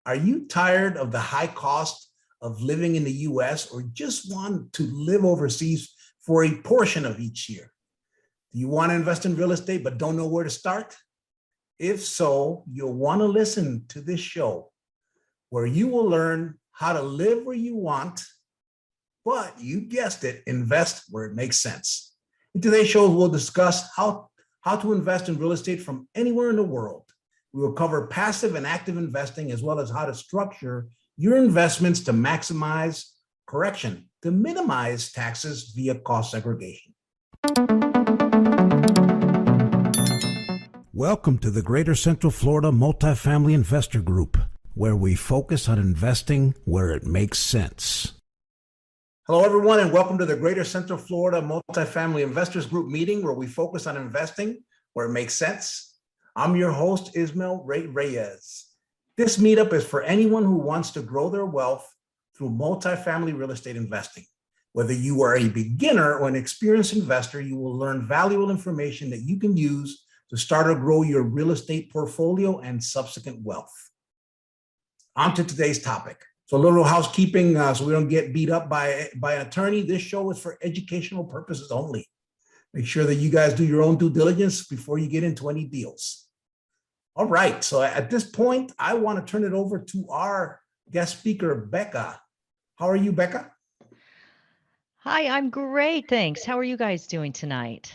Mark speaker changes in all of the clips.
Speaker 1: Are you tired of the high cost of living in the US or just want to live overseas for a portion of each year? Do you want to invest in real estate but don't know where to start? If so, you'll want to listen to this show where you will learn how to live where you want, but you guessed it, invest where it makes sense. In today's show, we'll discuss how to invest in real estate from anywhere in the world. We will cover passive and active investing, as well as how to structure your investments to minimize taxes via cost segregation. Welcome to the Greater Central Florida Multifamily Investor Group, where we focus on investing where it makes sense. Hello, everyone, and welcome to the Greater Central Florida Multifamily Investors Group meeting, where we focus on investing where it makes sense. I'm your host, Ismael Reyes. This meetup is for anyone who wants to grow their wealth through multifamily real estate investing. Whether you are a beginner or an experienced investor, you will learn valuable information that you can use to start or grow your real estate portfolio and subsequent wealth. On to today's topic. So a little housekeeping so we don't get beat up by an attorney. This show is for educational purposes only. Make sure that you guys do your own due diligence before you get into any deals. All right, so at this point, I want to turn it over to our guest speaker, Becca. How are you, Becca?
Speaker 2: Hi, I'm great, thanks. How are you guys doing tonight?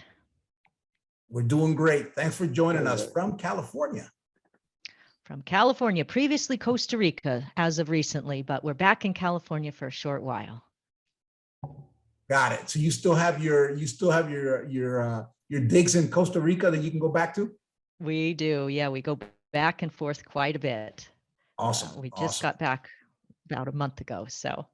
Speaker 1: We're doing great. Thanks for joining us from California.
Speaker 2: From California, previously Costa Rica as of recently, but we're back in California for a short while.
Speaker 1: Got it. So you still have your digs in Costa Rica that you can go back to?
Speaker 2: We do. Yeah, we go back and forth quite a bit.
Speaker 1: Awesome.
Speaker 2: We just got back about a month ago. So.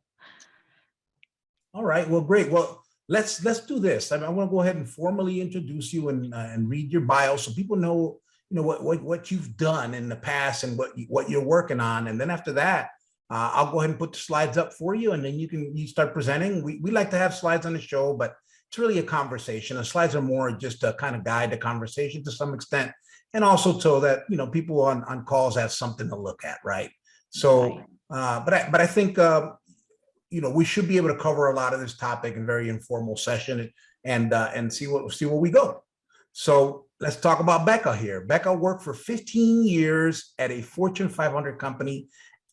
Speaker 1: All right. Well, great. Well, let's do this. I want to go ahead and formally introduce you and read your bio so people know what you've done in the past and what you're working on. And then after that, I'll go ahead and put the slides up for you, and then you start presenting. We like to have slides on the show, but it's really a conversation. The slides are more just to kind of guide the conversation to some extent, and also so that people on calls have something to look at, right? So, but I think we should be able to cover a lot of this topic in a very informal session and see where we go. So let's talk about Becca here. Becca worked for 15 years at a Fortune 500 company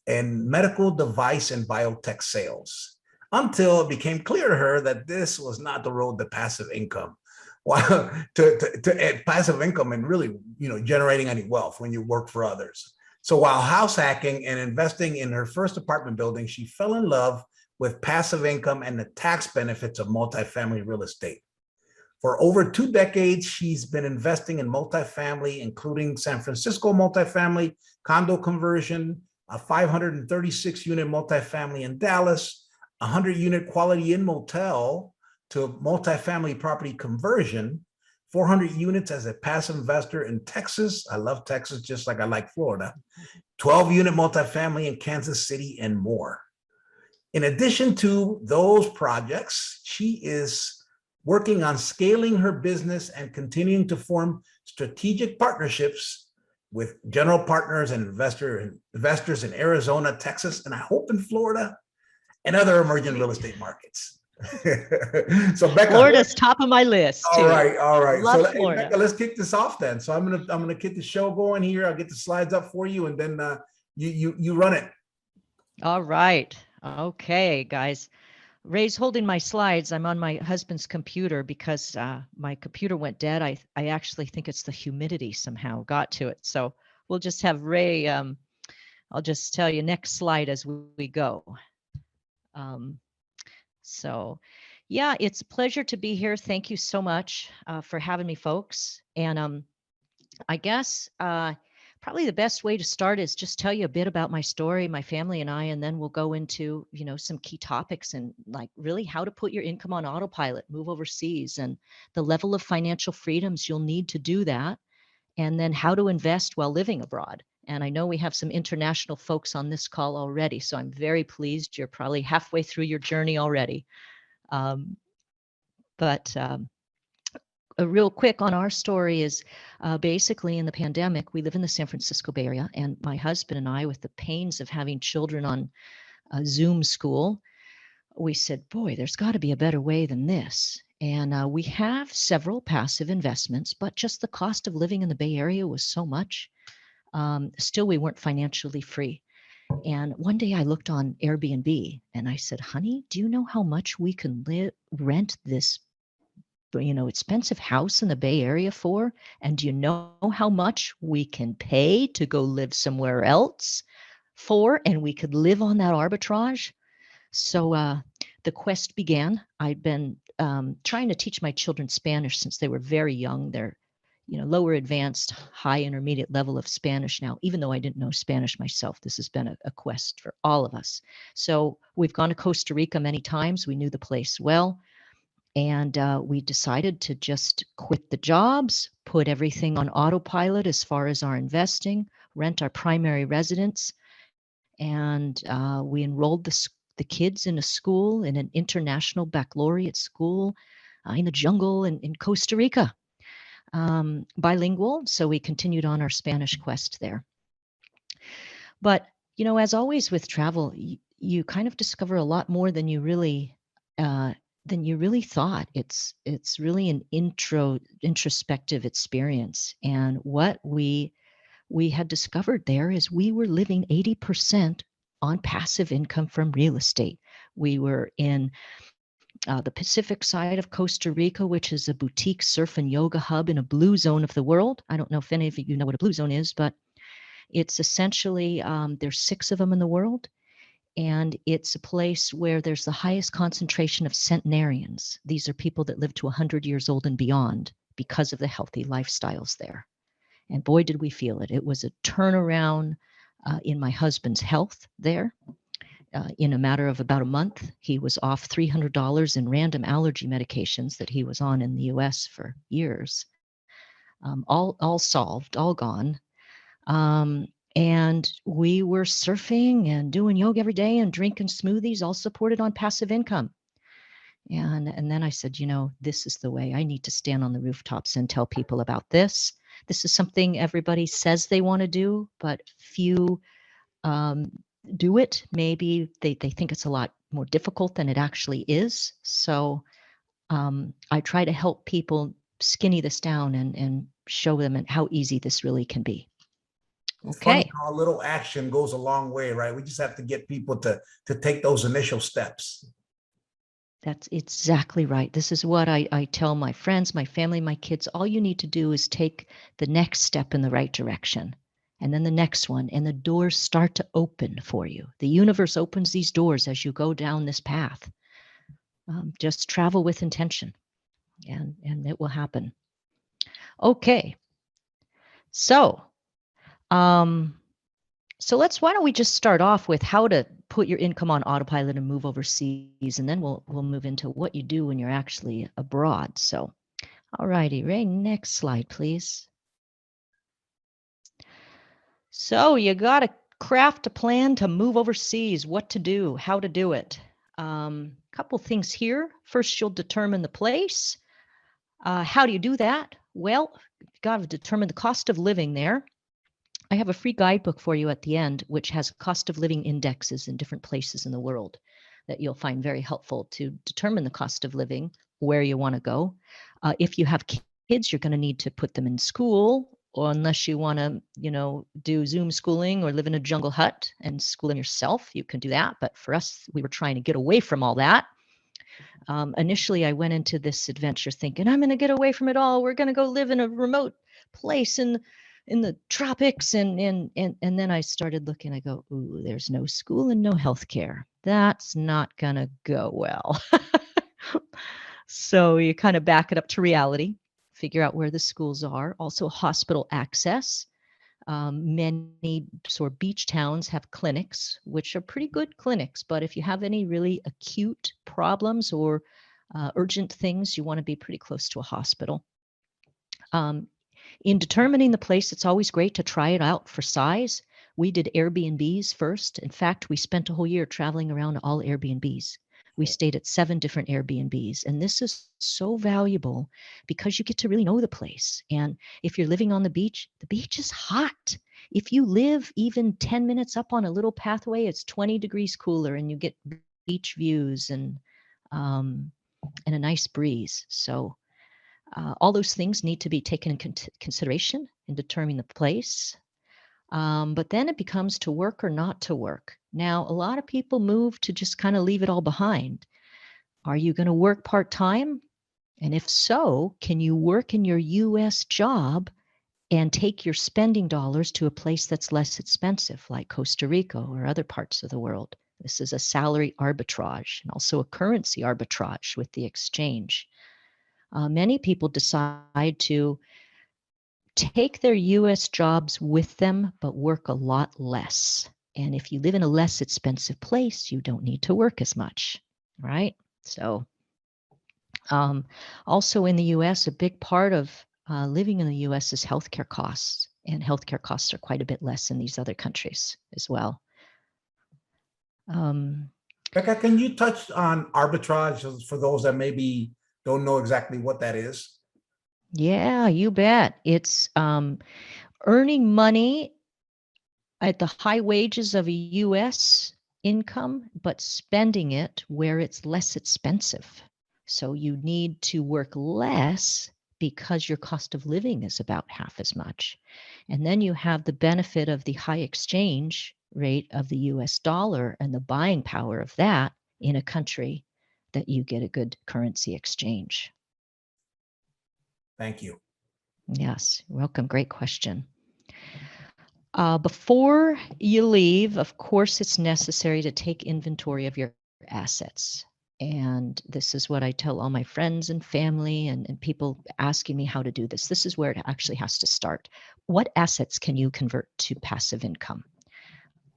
Speaker 1: in medical device and biotech sales, until it became clear to her that this was not the road to passive income. While to add passive income and really, generating any wealth when you work for others. So while house hacking and investing in her first apartment building, she fell in love with passive income and the tax benefits of multifamily real estate. For over 2 decades, she's been investing in multifamily, including San Francisco multifamily, condo conversion, a 536-unit multifamily in Dallas, 100-unit Quality Inn motel to multifamily property conversion, 400 units as a passive investor in Texas. I love Texas just like I like Florida. 12-unit multifamily in Kansas City, and more. In addition to those projects, she is working on scaling her business and continuing to form strategic partnerships with general partners and investors in Arizona, Texas, and I hope in Florida and other emerging real estate markets. So Becca,
Speaker 2: Florida's top of my list too.
Speaker 1: All right.
Speaker 2: Love
Speaker 1: So
Speaker 2: Florida.
Speaker 1: Becca, let's kick this off then. So I'm gonna get the show going here. I'll get the slides up for you, and then you run it.
Speaker 2: All right. Okay, guys. Ray's holding my slides. I'm on my husband's computer because my computer went dead. I actually think it's the humidity somehow got to it. So we'll just have Ray. I'll just tell you next slide as we go. So yeah, it's a pleasure to be here. Thank you so much for having me, folks. And I guess probably the best way to start is just tell you a bit about my story, my family and I, and then we'll go into, some key topics and like really how to put your income on autopilot, move overseas, and the level of financial freedoms you'll need to do that, and then how to invest while living abroad. And I know we have some international folks on this call already, so I'm very pleased. You're probably halfway through your journey already. real quick on our story is basically in the pandemic, we live in the San Francisco Bay Area, and my husband and I, with the pains of having children on Zoom school, we said, boy, there's got to be a better way than this. And we have several passive investments, but just the cost of living in the Bay Area was so much. Still, we weren't financially free. And one day I looked on Airbnb and I said, honey, do you know how much we can rent this, expensive house in the Bay Area for? And do you know how much we can pay to go live somewhere else for? And we could live on that arbitrage. So the quest began. I'd been trying to teach my children Spanish since they were very young. They're, lower advanced, high intermediate level of Spanish now, even though I didn't know Spanish myself. This has been a quest for all of us. So we've gone to Costa Rica many times. We knew the place well. And we decided to just quit the jobs, put everything on autopilot as far as our investing, rent our primary residence. And we enrolled the kids in a school, in an international baccalaureate school in the jungle in Costa Rica. Bilingual, so we continued on our Spanish quest there. But, as always with travel, you kind of discover a lot more than you really thought. It's really an introspective experience. And what we had discovered there is we were living 80% on passive income from real estate. We were in the Pacific side of Costa Rica, which is a boutique surf and yoga hub in a blue zone of the world. I don't know if any of you know what a blue zone is, but it's essentially, there's 6 of them in the world. And it's a place where there's the highest concentration of centenarians. These are people that live to 100 years old and beyond because of the healthy lifestyles there. And boy, did we feel it. It was a turnaround in my husband's health there. In a matter of about a month, he was off $300 in random allergy medications that he was on in the US for years. All solved, all gone. And we were surfing and doing yoga every day and drinking smoothies, all supported on passive income. And then I said, this is the way. I need to stand on the rooftops and tell people about this. This is something everybody says they want to do, but few do it. Maybe they think it's a lot more difficult than it actually is. So I try to help people skinny this down and show them how easy this really can be.
Speaker 1: It's
Speaker 2: okay.
Speaker 1: Funny how a little action goes a long way, right? We just have to get people to take those initial steps.
Speaker 2: That's exactly right. This is what I tell my friends, my family, my kids. All you need to do is take the next step in the right direction, and then the next one, and the doors start to open for you. The universe opens these doors as you go down this path. Just travel with intention, and it will happen. Okay. So, why don't we just start off with how to put your income on autopilot and move overseas, and then we'll move into what you do when you're actually abroad. So, all righty, Ray, next slide, please. So you got to craft a plan to move overseas, what to do, how to do it. Couple things here. First, you'll determine the place. How do you do that? Well, you've got to determine the cost of living there. I have a free guidebook for you at the end, which has cost of living indexes in different places in the world that you'll find very helpful to determine the cost of living, where you want to go. If you have kids, you're going to need to put them in school, or unless you want to, do Zoom schooling or live in a jungle hut and school them yourself, you can do that. But for us, we were trying to get away from all that. Initially, I went into this adventure thinking, I'm going to get away from it all. We're going to go live in a remote place in the tropics. And then I started looking, I go, ooh, there's no school and no healthcare. That's not going to go well. So you kind of back it up to reality, figure out where the schools are. Also hospital access. Many sort of beach towns have clinics, which are pretty good clinics. But if you have any really acute problems or urgent things, you want to be pretty close to a hospital. In determining the place, it's always great to try it out for size. We did Airbnbs first. In fact, we spent a whole year traveling around all Airbnbs. We stayed at 7 different Airbnbs. And this is so valuable because you get to really know the place. And if you're living on the beach is hot. If you live even 10 minutes up on a little pathway, it's 20 degrees cooler and you get beach views and a nice breeze. So all those things need to be taken into consideration in determining the place. But then it becomes to work or not to work. Now, a lot of people move to just kind of leave it all behind. Are you going to work part-time? And if so, can you work in your US job and take your spending dollars to a place that's less expensive, like Costa Rica or other parts of the world? This is a salary arbitrage and also a currency arbitrage with the exchange. Many people decide to take their US jobs with them, but work a lot less. And if you live in a less expensive place, you don't need to work as much, right? So also in the US, a big part of living in the US is healthcare costs, and healthcare costs are quite a bit less in these other countries as well.
Speaker 1: Becca, can you touch on arbitrage for those that maybe don't know exactly what that is?
Speaker 2: Yeah, you bet. It's earning money at the high wages of a US income, but spending it where it's less expensive. So you need to work less because your cost of living is about half as much. And then you have the benefit of the high exchange rate of the US dollar and the buying power of that in a country that you get a good currency exchange.
Speaker 1: Thank you.
Speaker 2: Yes, welcome. Great question. Before you leave, of course, it's necessary to take inventory of your assets. And this is what I tell all my friends and family and people asking me how to do this. This is where it actually has to start. What assets can you convert to passive income?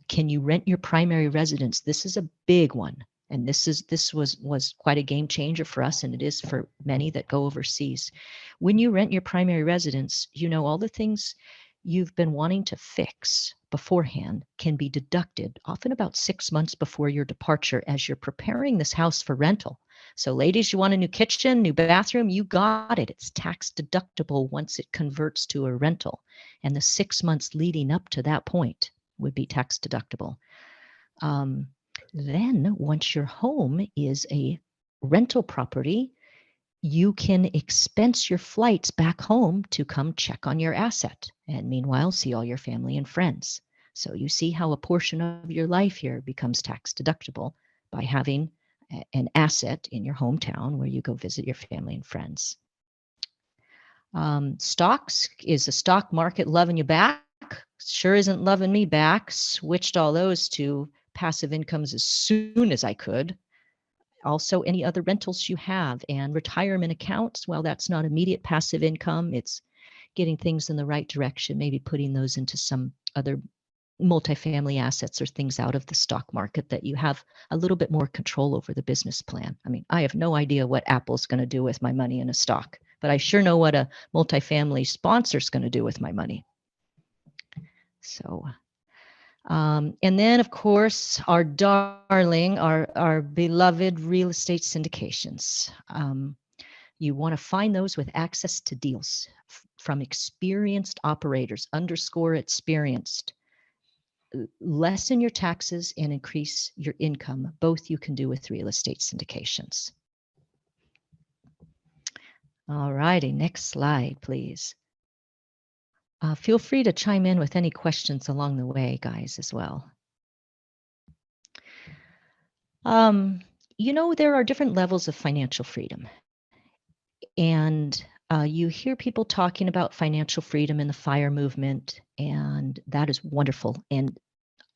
Speaker 2: Can you rent your primary residence? This is a big one. And this was quite a game changer for us, and it is for many that go overseas. When you rent your primary residence, you know all the things you've been wanting to fix beforehand can be deducted often about 6 months before your departure as you're preparing this house for rental. So ladies, you want a new kitchen, new bathroom, you got it. It's tax deductible once it converts to a rental. And the 6 months leading up to that point would be tax deductible. Then once your home is a rental property, you can expense your flights back home to come check on your asset and meanwhile see all your family and friends. So you see how a portion of your life here becomes tax deductible by having an asset in your hometown where you go visit your family and friends. Stocks, is the stock market loving you back? Sure isn't loving me back. Switched all those to passive incomes as soon as I could. Also, any other rentals you have and retirement accounts. Well, that's not immediate passive income. It's getting things in the right direction, maybe putting those into some other multifamily assets or things out of the stock market that you have a little bit more control over the business plan. I mean, I have no idea what Apple's going to do with my money in a stock, but I sure know what a multifamily sponsor is going to do with my money. So, and then of course, our darling, our beloved real estate syndications. You want to find those with access to deals from experienced operators, underscore experienced. Lessen your taxes and increase your income. Both you can do with real estate syndications. All righty, next slide, please. Feel free to chime in with any questions along the way, guys, as well. You know, there are different levels of financial freedom. And you hear people talking about financial freedom in the FIRE movement, and that is wonderful. And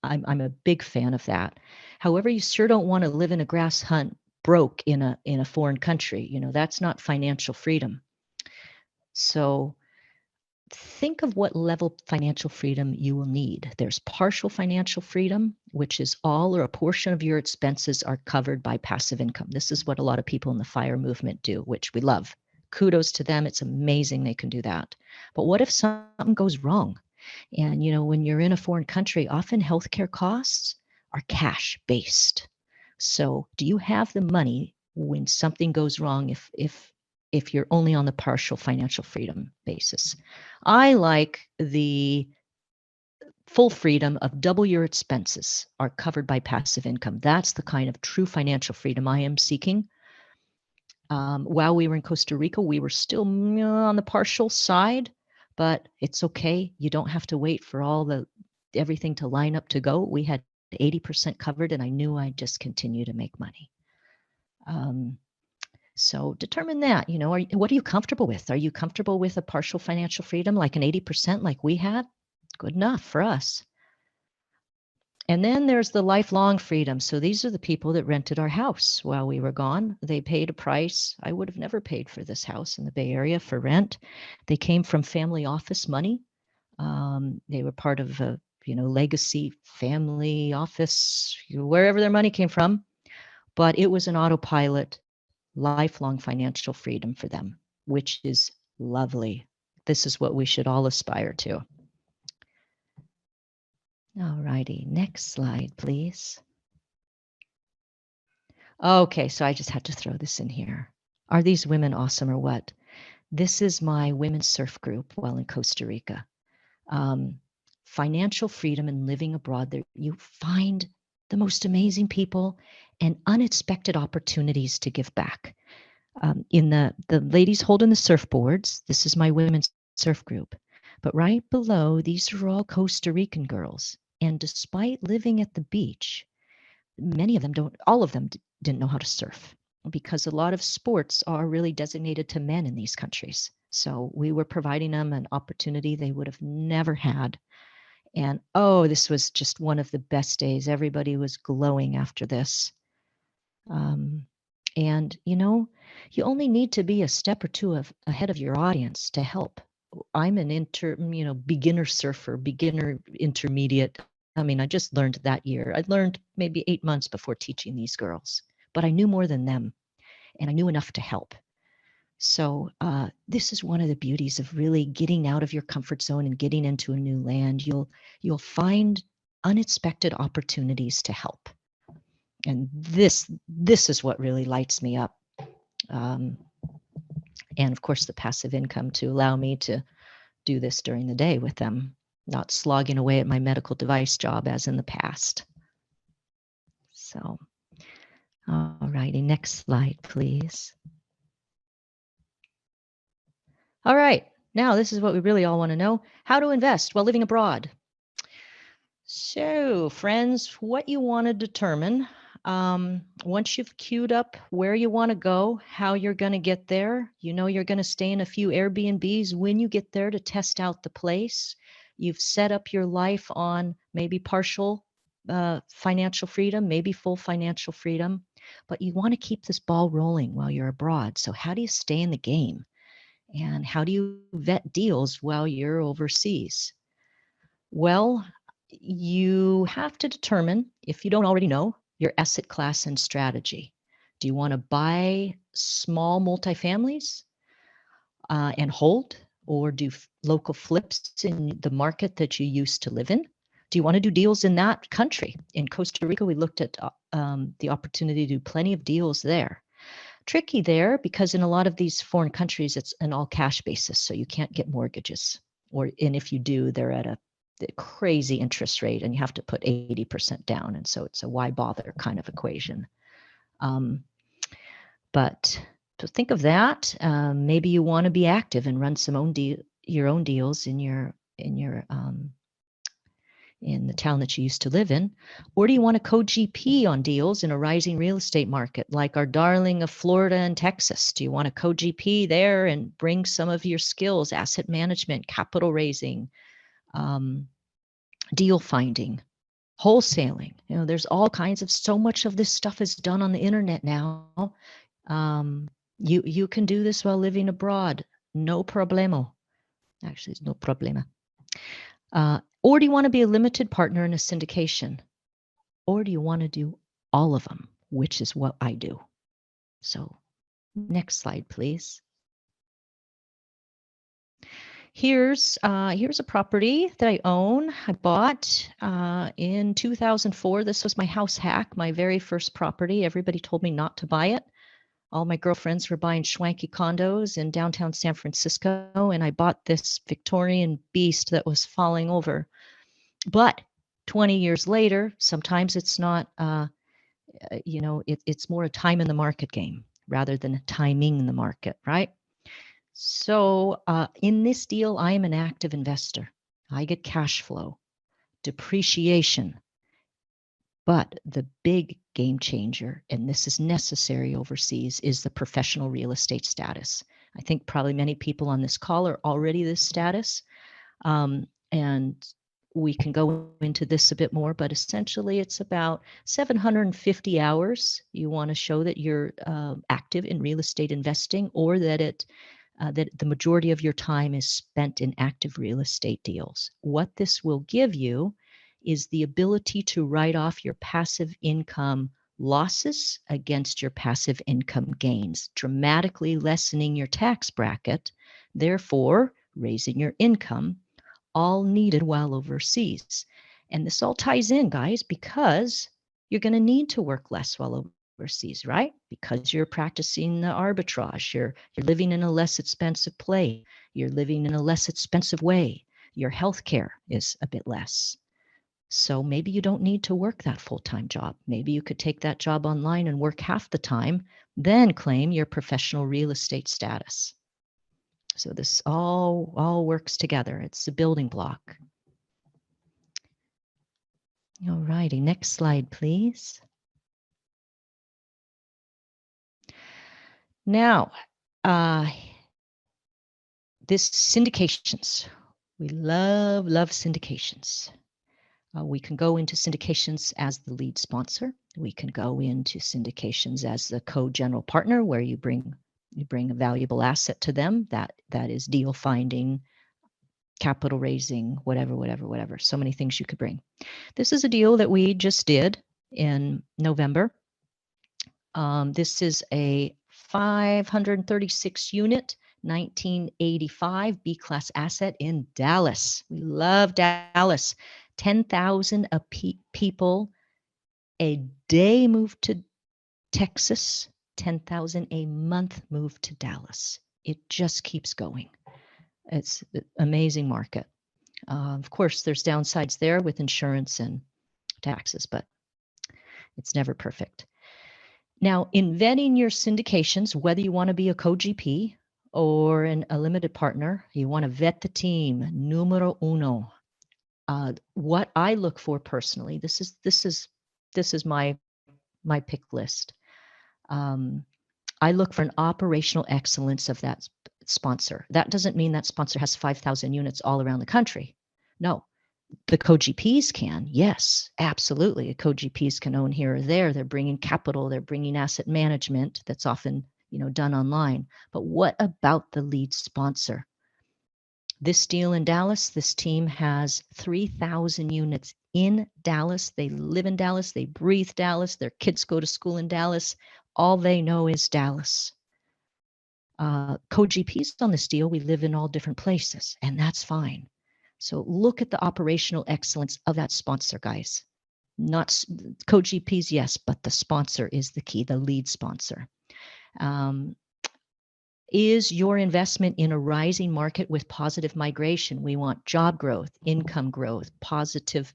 Speaker 2: I'm a big fan of that. However, you sure don't want to live in a grass hut broke in a foreign country. You know, that's not financial freedom. So think of what level of financial freedom you will need. There's partial financial freedom, which is all or a portion of your expenses are covered by passive income. This is what a lot of people in the FIRE movement do, which we love. Kudos to them. It's amazing they can do that. But what if something goes wrong? And, you know, when you're in a foreign country, often healthcare costs are cash based. So do you have the money when something goes wrong if you're only on the partial financial freedom basis? I like the full freedom of double your expenses are covered by passive income. That's the kind of true financial freedom I am seeking. While we were in Costa Rica, we were still on the partial side, but it's okay. You don't have to wait for everything to line up to go. We had 80% covered, and I knew I'd just continue to make money. So determine that, what are you comfortable with? Are you comfortable with a partial financial freedom, like an 80% like we had? Good enough for us. And then there's the lifelong freedom. So these are the people that rented our house while we were gone. They paid a price. I would have never paid for this house in the Bay Area for rent. They came from family office money. They were part of a, legacy family office, wherever their money came from. But it was an autopilot, lifelong financial freedom for them, which is lovely. This is what we should all aspire to. All righty, next slide, please. Okay, so I just had to throw this in here. Are these women awesome or what? This is my women's surf group while in Costa Rica. Financial freedom and living abroad, there you find the most amazing people and unexpected opportunities to give back. In the ladies holding the surfboards, this is my women's surf group. But right below, these are all Costa Rican girls. And despite living at the beach, many of them all of them didn't know how to surf because a lot of sports are really designated to men in these countries. So we were providing them an opportunity they would have never had. And this was just one of the best days. Everybody was glowing after this. And you only need to be a step or two ahead of your audience to help. I'm an beginner surfer, beginner intermediate. I mean, I just learned that year. I learned maybe 8 months before teaching these girls, but I knew more than them, and I knew enough to help. So this is one of the beauties of really getting out of your comfort zone and getting into a new land. You'll find unexpected opportunities to help, and this is what really lights me up. And of course, the passive income to allow me to do this during the day with them, not slogging away at my medical device job as in the past. So, all righty, next slide, please. All right, now this is what we really all want to know: how to invest while living abroad. So, friends, what you want to determine, once you've queued up where you want to go, how you're going to get there, you're going to stay in a few Airbnbs when you get there to test out the place. You've set up your life on maybe partial financial freedom, maybe full financial freedom, but you want to keep this ball rolling while you're abroad. So how do you stay in the game? And how do you vet deals while you're overseas? Well, you have to determine, if you don't already know, your asset class and strategy. Do you want to buy small multifamilies and hold, or do local flips in the market that you used to live in? Do you want to do deals in that country? In Costa Rica, we looked at the opportunity to do plenty of deals there. Tricky there because in a lot of these foreign countries, it's an all cash basis, so you can't get mortgages. And if you do, they're at a crazy interest rate and you have to put 80% down. And so it's a why bother kind of equation. But to think of that, maybe you want to be active and run some your own deals in in the town that you used to live in, or do you want to co-GP on deals in a rising real estate market like our darling of Florida and Texas? Do you want to co-GP there and bring some of your skills, asset management, capital raising, deal finding, wholesaling? There's all kinds of, so much of this stuff is done on the internet now. You can do this while living abroad. No problemo. Actually, it's no problema. Or do you want to be a limited partner in a syndication? Or do you want to do all of them, which is what I do? So next slide, please. Here's a property that I own. I bought in 2004. This was my house hack, my very first property. Everybody told me not to buy it. All my girlfriends were buying schwanky condos in downtown San Francisco, and I bought this Victorian beast that was falling over. But 20 years later, sometimes it's not, it's more a time in the market game rather than a timing in the market, right? So in this deal, I am an active investor. I get cash flow, depreciation, but the big game changer, and this is necessary overseas, is the professional real estate status. I think probably many people on this call are already this status. And we can go into this a bit more, but essentially it's about 750 hours. You want to show that you're active in real estate investing, or that that the majority of your time is spent in active real estate deals. What this will give you is the ability to write off your passive income losses against your passive income gains, dramatically lessening your tax bracket, therefore raising your income, all needed while overseas. And this all ties in, guys, because you're going to need to work less while overseas, right? Because you're practicing the arbitrage, you're living in a less expensive place, you're living in a less expensive way, your healthcare is a bit less. So maybe you don't need to work that full-time job. Maybe you could take that job online and work half the time, then claim your professional real estate status. So this all works together. It's a building block. All righty, next slide, please. Now, this syndications. We love syndications. We can go into syndications as the lead sponsor. We can go into syndications as the co-general partner, where you bring a valuable asset to them. That is deal finding, capital raising, whatever. So many things you could bring. This is a deal that we just did in November. This is a 536 unit, 1985 B-class asset in Dallas. We love Dallas. 10,000 people a day move to Texas, 10,000 a month move to Dallas. It just keeps going. It's an amazing market. Of course, there's downsides there with insurance and taxes, but it's never perfect. Now, in vetting your syndications, whether you want to be a co-GP or a limited partner, you want to vet the team. Numero uno. What I look for personally, this is my pick list. I look for an operational excellence of that sponsor. That doesn't mean that sponsor has 5,000 units all around the country. No, the co-GPs can. Yes, absolutely. Co-GPs can own here or there. They're bringing capital. They're bringing asset management that's often, done online. But what about the lead sponsor? This deal in Dallas, this team has 3,000 units in Dallas. They live in Dallas. They breathe Dallas. Their kids go to school in Dallas. All they know is Dallas. Co-GPs on this deal, we live in all different places, and that's fine. So look at the operational excellence of that sponsor, guys. Not co-GPs, yes, but the sponsor is the key, the lead sponsor. Is your investment in a rising market with positive migration? We want job growth, income growth, positive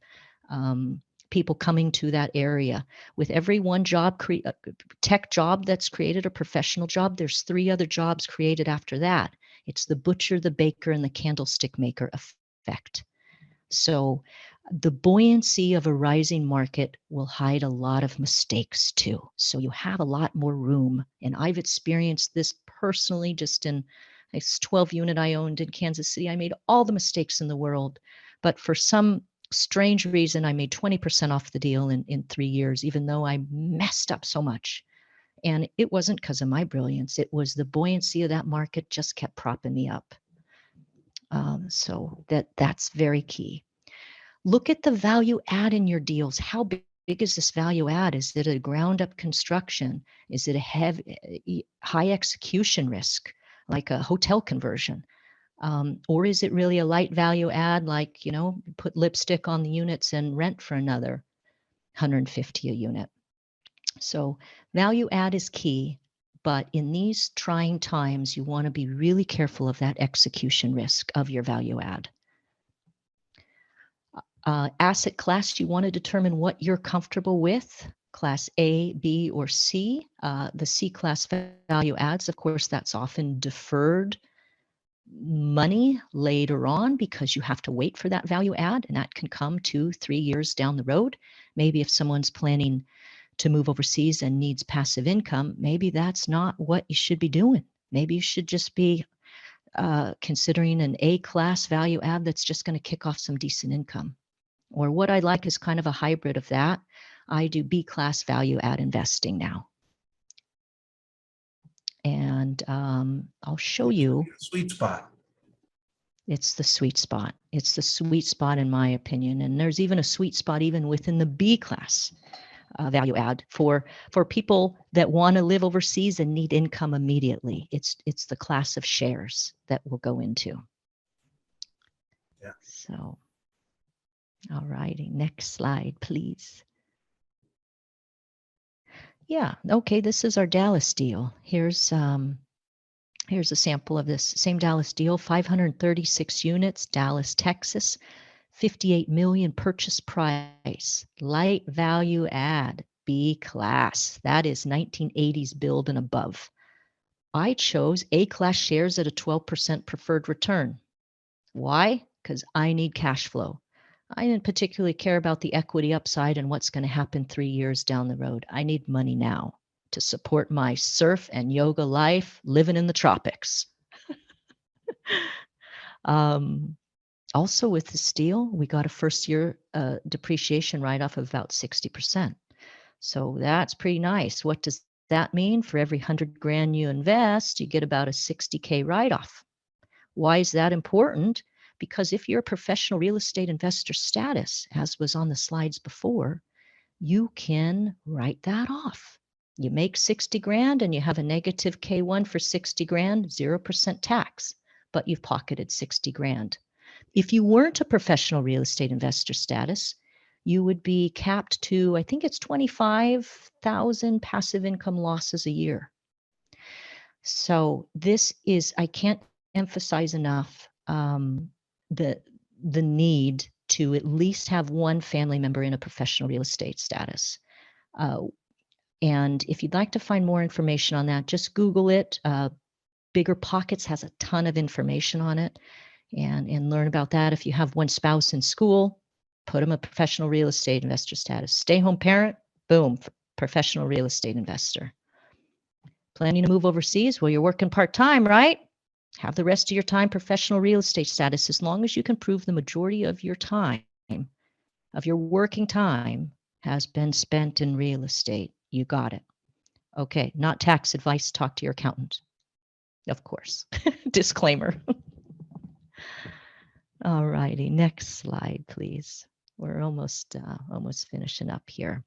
Speaker 2: people coming to that area. With every one job, tech job that's created, a professional job, there's 3 other jobs created after that. It's the butcher, the baker, and the candlestick maker effect. So the buoyancy of a rising market will hide a lot of mistakes too. So you have a lot more room. And I've experienced this personally just in this 12 unit I owned in Kansas City. I made all the mistakes in the world, but for some strange reason, I made 20% off the deal in 3 years, even though I messed up so much. And it wasn't because of my brilliance. It was the buoyancy of that market just kept propping me up. So that's very key. Look at the value add in your deals. How big is this value add? Is it a ground up construction? Is it a heavy, high execution risk, like a hotel conversion? Or is it really a light value add, like, put lipstick on the units and rent for another 150 a unit? So value add is key, but in these trying times, you want to be really careful of that execution risk of your value add. Asset class, you want to determine what you're comfortable with, class A, B, or C. The C class value adds, of course, that's often deferred money later on because you have to wait for that value add, and that can come 2-3 years down the road. Maybe if someone's planning to move overseas and needs passive income, maybe that's not what you should be doing. Maybe you should just be considering an A class value add that's just going to kick off some decent income. Or what I like is kind of a hybrid of that. I do B class value add investing now. And I'll show you.
Speaker 1: Sweet spot.
Speaker 2: It's the sweet spot. It's the sweet spot, in my opinion. And there's even a sweet spot even within the B class value add for people that want to live overseas and need income immediately. It's the class of shares that we'll go into.
Speaker 1: Yeah.
Speaker 2: So, all righty, next slide, please. Yeah, okay, this is our Dallas deal. Here's a sample of this same Dallas deal, 536 units, Dallas, Texas, 58 million purchase price, light value add, B class. That is 1980s build and above. I chose A class shares at a 12% preferred return. Why? Because I need cash flow. I didn't particularly care about the equity upside and what's going to happen 3 years down the road. I need money now to support my surf and yoga life, living in the tropics. Also with this deal, we got a first year depreciation write-off of about 60%. So that's pretty nice. What does that mean? For every 100 grand you invest, you get about a 60K write-off. Why is that important? Because if you're a professional real estate investor status, as was on the slides before, you can write that off. You make 60 grand and you have a negative K1 for 60 grand, 0% tax, but you've pocketed 60 grand. If you weren't a professional real estate investor status, you would be capped to, I think it's 25,000 passive income losses a year. So this is, I can't emphasize enough the need to at least have one family member in a professional real estate status. And if you'd like to find more information on that, just Google it. Bigger Pockets has a ton of information on it, and learn about that. If you have one spouse in school, put them a professional real estate investor status. Stay-home parent, boom, professional real estate investor. Planning to move overseas? Well, you're working part-time, right? Have the rest of your time professional real estate status, as long as you can prove the majority of your time, of your working time, has been spent in real estate. You got it. Okay, not tax advice. Talk to your accountant. Of course. Disclaimer. All righty, next slide, please. We're almost finishing up here.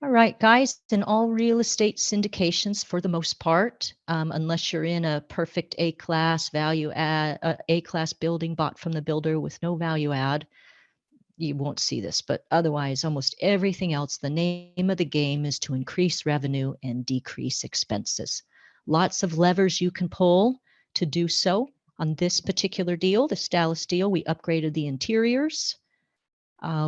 Speaker 2: All right, guys, in all real estate syndications, for the most part, unless you're in a perfect A-class value add, A-class building bought from the builder with no value add, you won't see this. But otherwise, almost everything else, the name of the game is to increase revenue and decrease expenses. Lots of levers you can pull to do so. On this particular deal, this Dallas deal, we upgraded the interiors.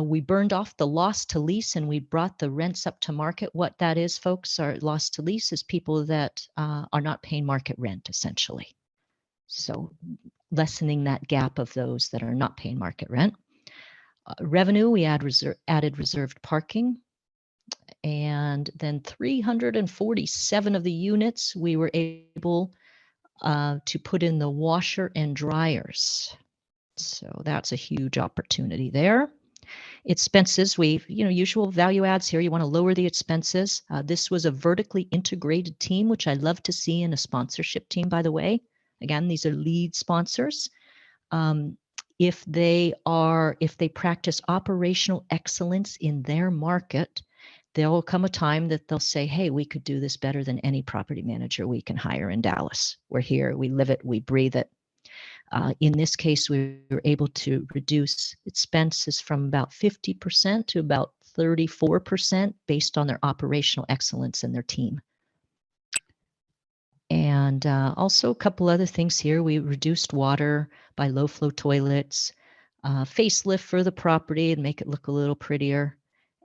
Speaker 2: We burned off the loss to lease and we brought the rents up to market. What that is, folks, are loss to lease is people that are not paying market rent, essentially. So lessening that gap of those that are not paying market rent. Revenue, we added reserved parking. And then 347 of the units, we were able to put in the washer and dryers. So that's a huge opportunity there. Expenses, usual value adds here. You want to lower the expenses. This was a vertically integrated team, which I love to see in a sponsorship team, by the way. Again, these are lead sponsors. If they practice operational excellence in their market, there will come a time that they'll say, hey, we could do this better than any property manager we can hire in Dallas. We're here, we live it, we breathe it. In this case, we were able to reduce expenses from about 50% to about 34% based on their operational excellence and their team. And also a couple other things here. We reduced water by low flow toilets, facelift for the property and make it look a little prettier,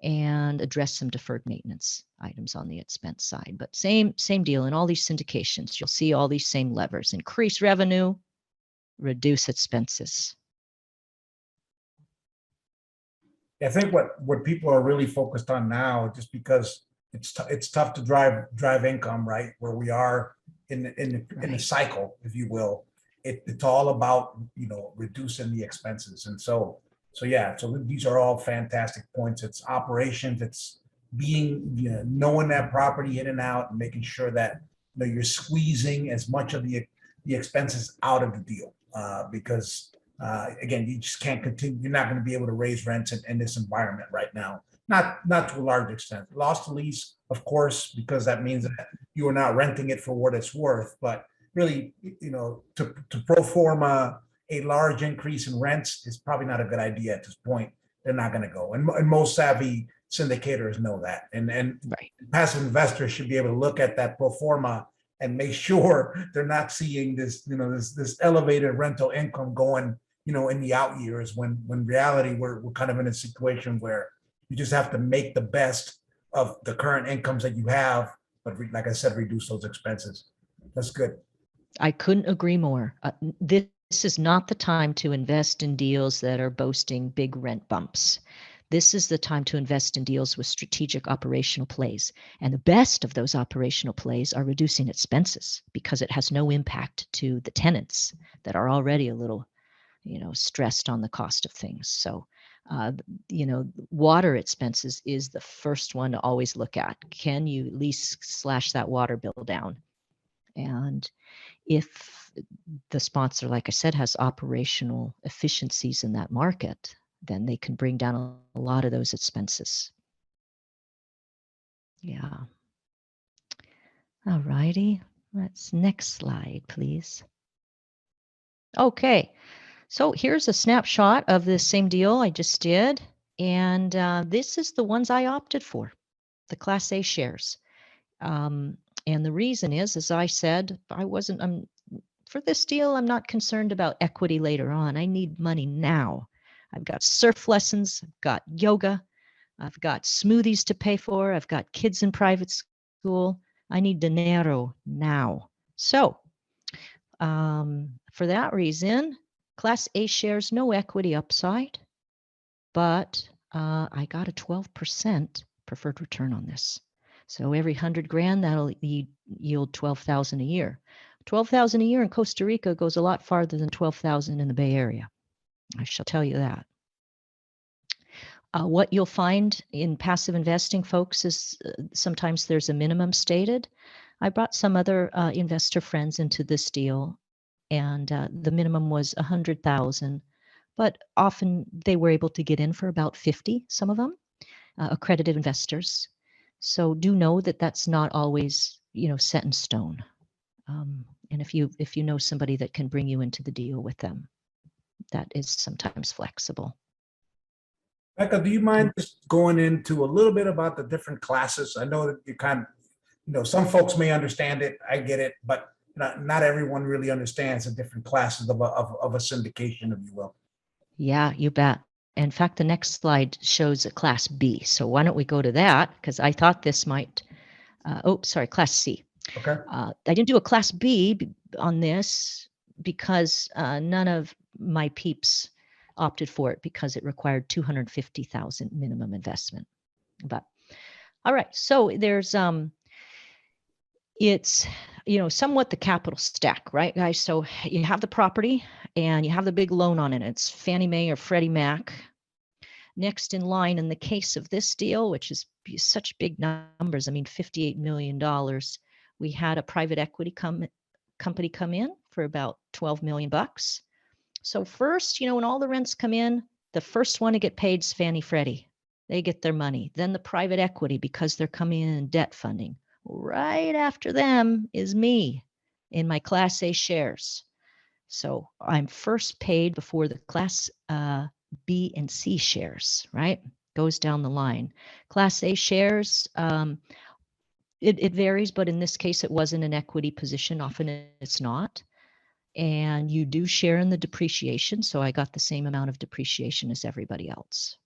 Speaker 2: and address some deferred maintenance items on the expense side. But same deal in all these syndications. You'll see all these same levers: increase revenue, reduce expenses.
Speaker 1: I think what people are really focused on now, just because it's tough to drive income, right? Where we are in the cycle, if you will. It's all about, you know, reducing the expenses. And so yeah, so these are all fantastic points. It's operations, it's being, you know, knowing that property in and out and making sure that, you know, you're squeezing as much of the expenses out of the deal, because again, you just can't continue. You're not going to be able to raise rents in this environment right now. Not to a large extent. Loss to lease, of course, because that means that you are not renting it for what it's worth. But really, you know, to pro forma a large increase in rents is probably not a good idea at this point. They're not going to go, and most savvy syndicators know that. And
Speaker 2: Right.
Speaker 1: passive investors should be able to look at that pro forma and make sure they're not seeing this, you know, this elevated rental income going, you know, in the out years, when reality we're kind of in a situation where you just have to make the best of the current incomes that you have, but like I said, reduce those expenses. That's good.
Speaker 2: I couldn't agree more. This is not the time to invest in deals that are boasting big rent bumps. This is the time to invest in deals with strategic operational plays. And the best of those operational plays are reducing expenses, because it has no impact to the tenants that are already a little, you know, stressed on the cost of things. So, you know, water expenses is the first one to always look at. Can you at least slash that water bill down? And if the sponsor, like I said, has operational efficiencies in that market, then they can bring down a lot of those expenses. Yeah. All righty. Let's next slide, please. Okay. So here's a snapshot of this same deal I just did. And this is the ones I opted for, the Class A shares. And the reason is, as I said, for this deal, I'm not concerned about equity later on. I need money now. I've got surf lessons, I've got yoga, I've got smoothies to pay for, I've got kids in private school. I need dinero now. So for that reason, Class A shares, no equity upside, but I got a 12% preferred return on this. So every 100 grand, that'll yield 12,000 a year. 12,000 a year in Costa Rica goes a lot farther than 12,000 in the Bay Area. I shall tell you that. What you'll find in passive investing, folks, is sometimes there's a minimum stated. I brought some other investor friends into this deal, and the minimum was 100,000, but often they were able to get in for about 50, some of them, accredited investors. So do know that that's not always, you know, set in stone. And if you know somebody that can bring you into the deal with them, that is sometimes flexible.
Speaker 1: Becca, do you mind just going into a little bit about the different classes? I know that you kind of, you know, some folks may understand it. I get it, but not everyone really understands the different classes of a syndication, if you will.
Speaker 2: Yeah, you bet. In fact, the next slide shows a Class B. So why don't we go to that? Because I thought this might, Class C.
Speaker 1: Okay.
Speaker 2: I didn't do a Class B on this because none of my peeps opted for it because it required 250,000 minimum investment. But all right, so there's it's, you know, somewhat the capital stack, right, guys? So you have the property and you have the big loan on it. It's Fannie Mae or Freddie Mac. Next in line in the case of this deal, which is such big numbers, I mean, $58 million, we had a private equity company come in for about 12 million bucks. So first, you know, when all the rents come in, the first one to get paid is Fannie Freddie. They get their money. Then the private equity, because they're coming in debt funding. Right after them is me in my Class A shares. So I'm first paid before the Class B and C shares, right? Goes down the line. Class A shares, it varies, but in this case, it wasn't an equity position. Often it's not. And you do share in the depreciation. So I got the same amount of depreciation as everybody else.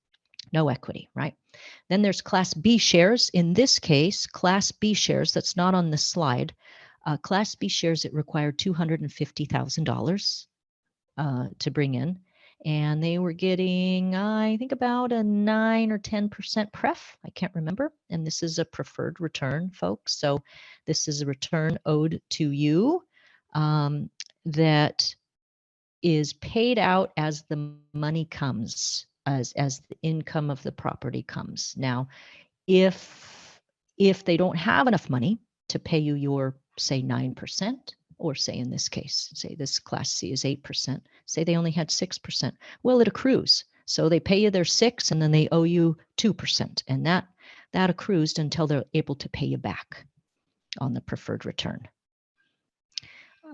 Speaker 2: No equity, right? Then there's Class B shares. In this case, Class B shares, that's not on this slide. Class B shares, it required $250,000 to bring in. And they were getting, I think, about a 9 or 10% pref. I can't remember. And this is a preferred return, folks. So this is a return owed to you that is paid out as the money comes, as the income of the property comes. Now, if they don't have enough money to pay you your, say, 9%, or say in this case, say this Class C is 8%, say they only had 6%, well, it accrues. So they pay you their 6 and then they owe you 2. And that accrues until they're able to pay you back on the preferred return.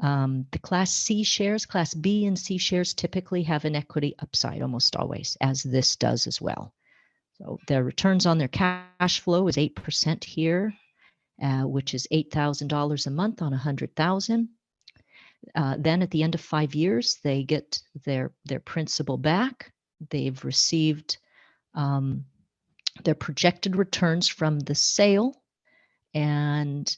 Speaker 2: The Class C shares, Class B and C shares typically have an equity upside almost always, as this does as well. So their returns on their cash flow is 8% here, which is $8,000 a month on $100,000. Then at the end of 5 years, they get their principal back. They've received their projected returns from the sale, and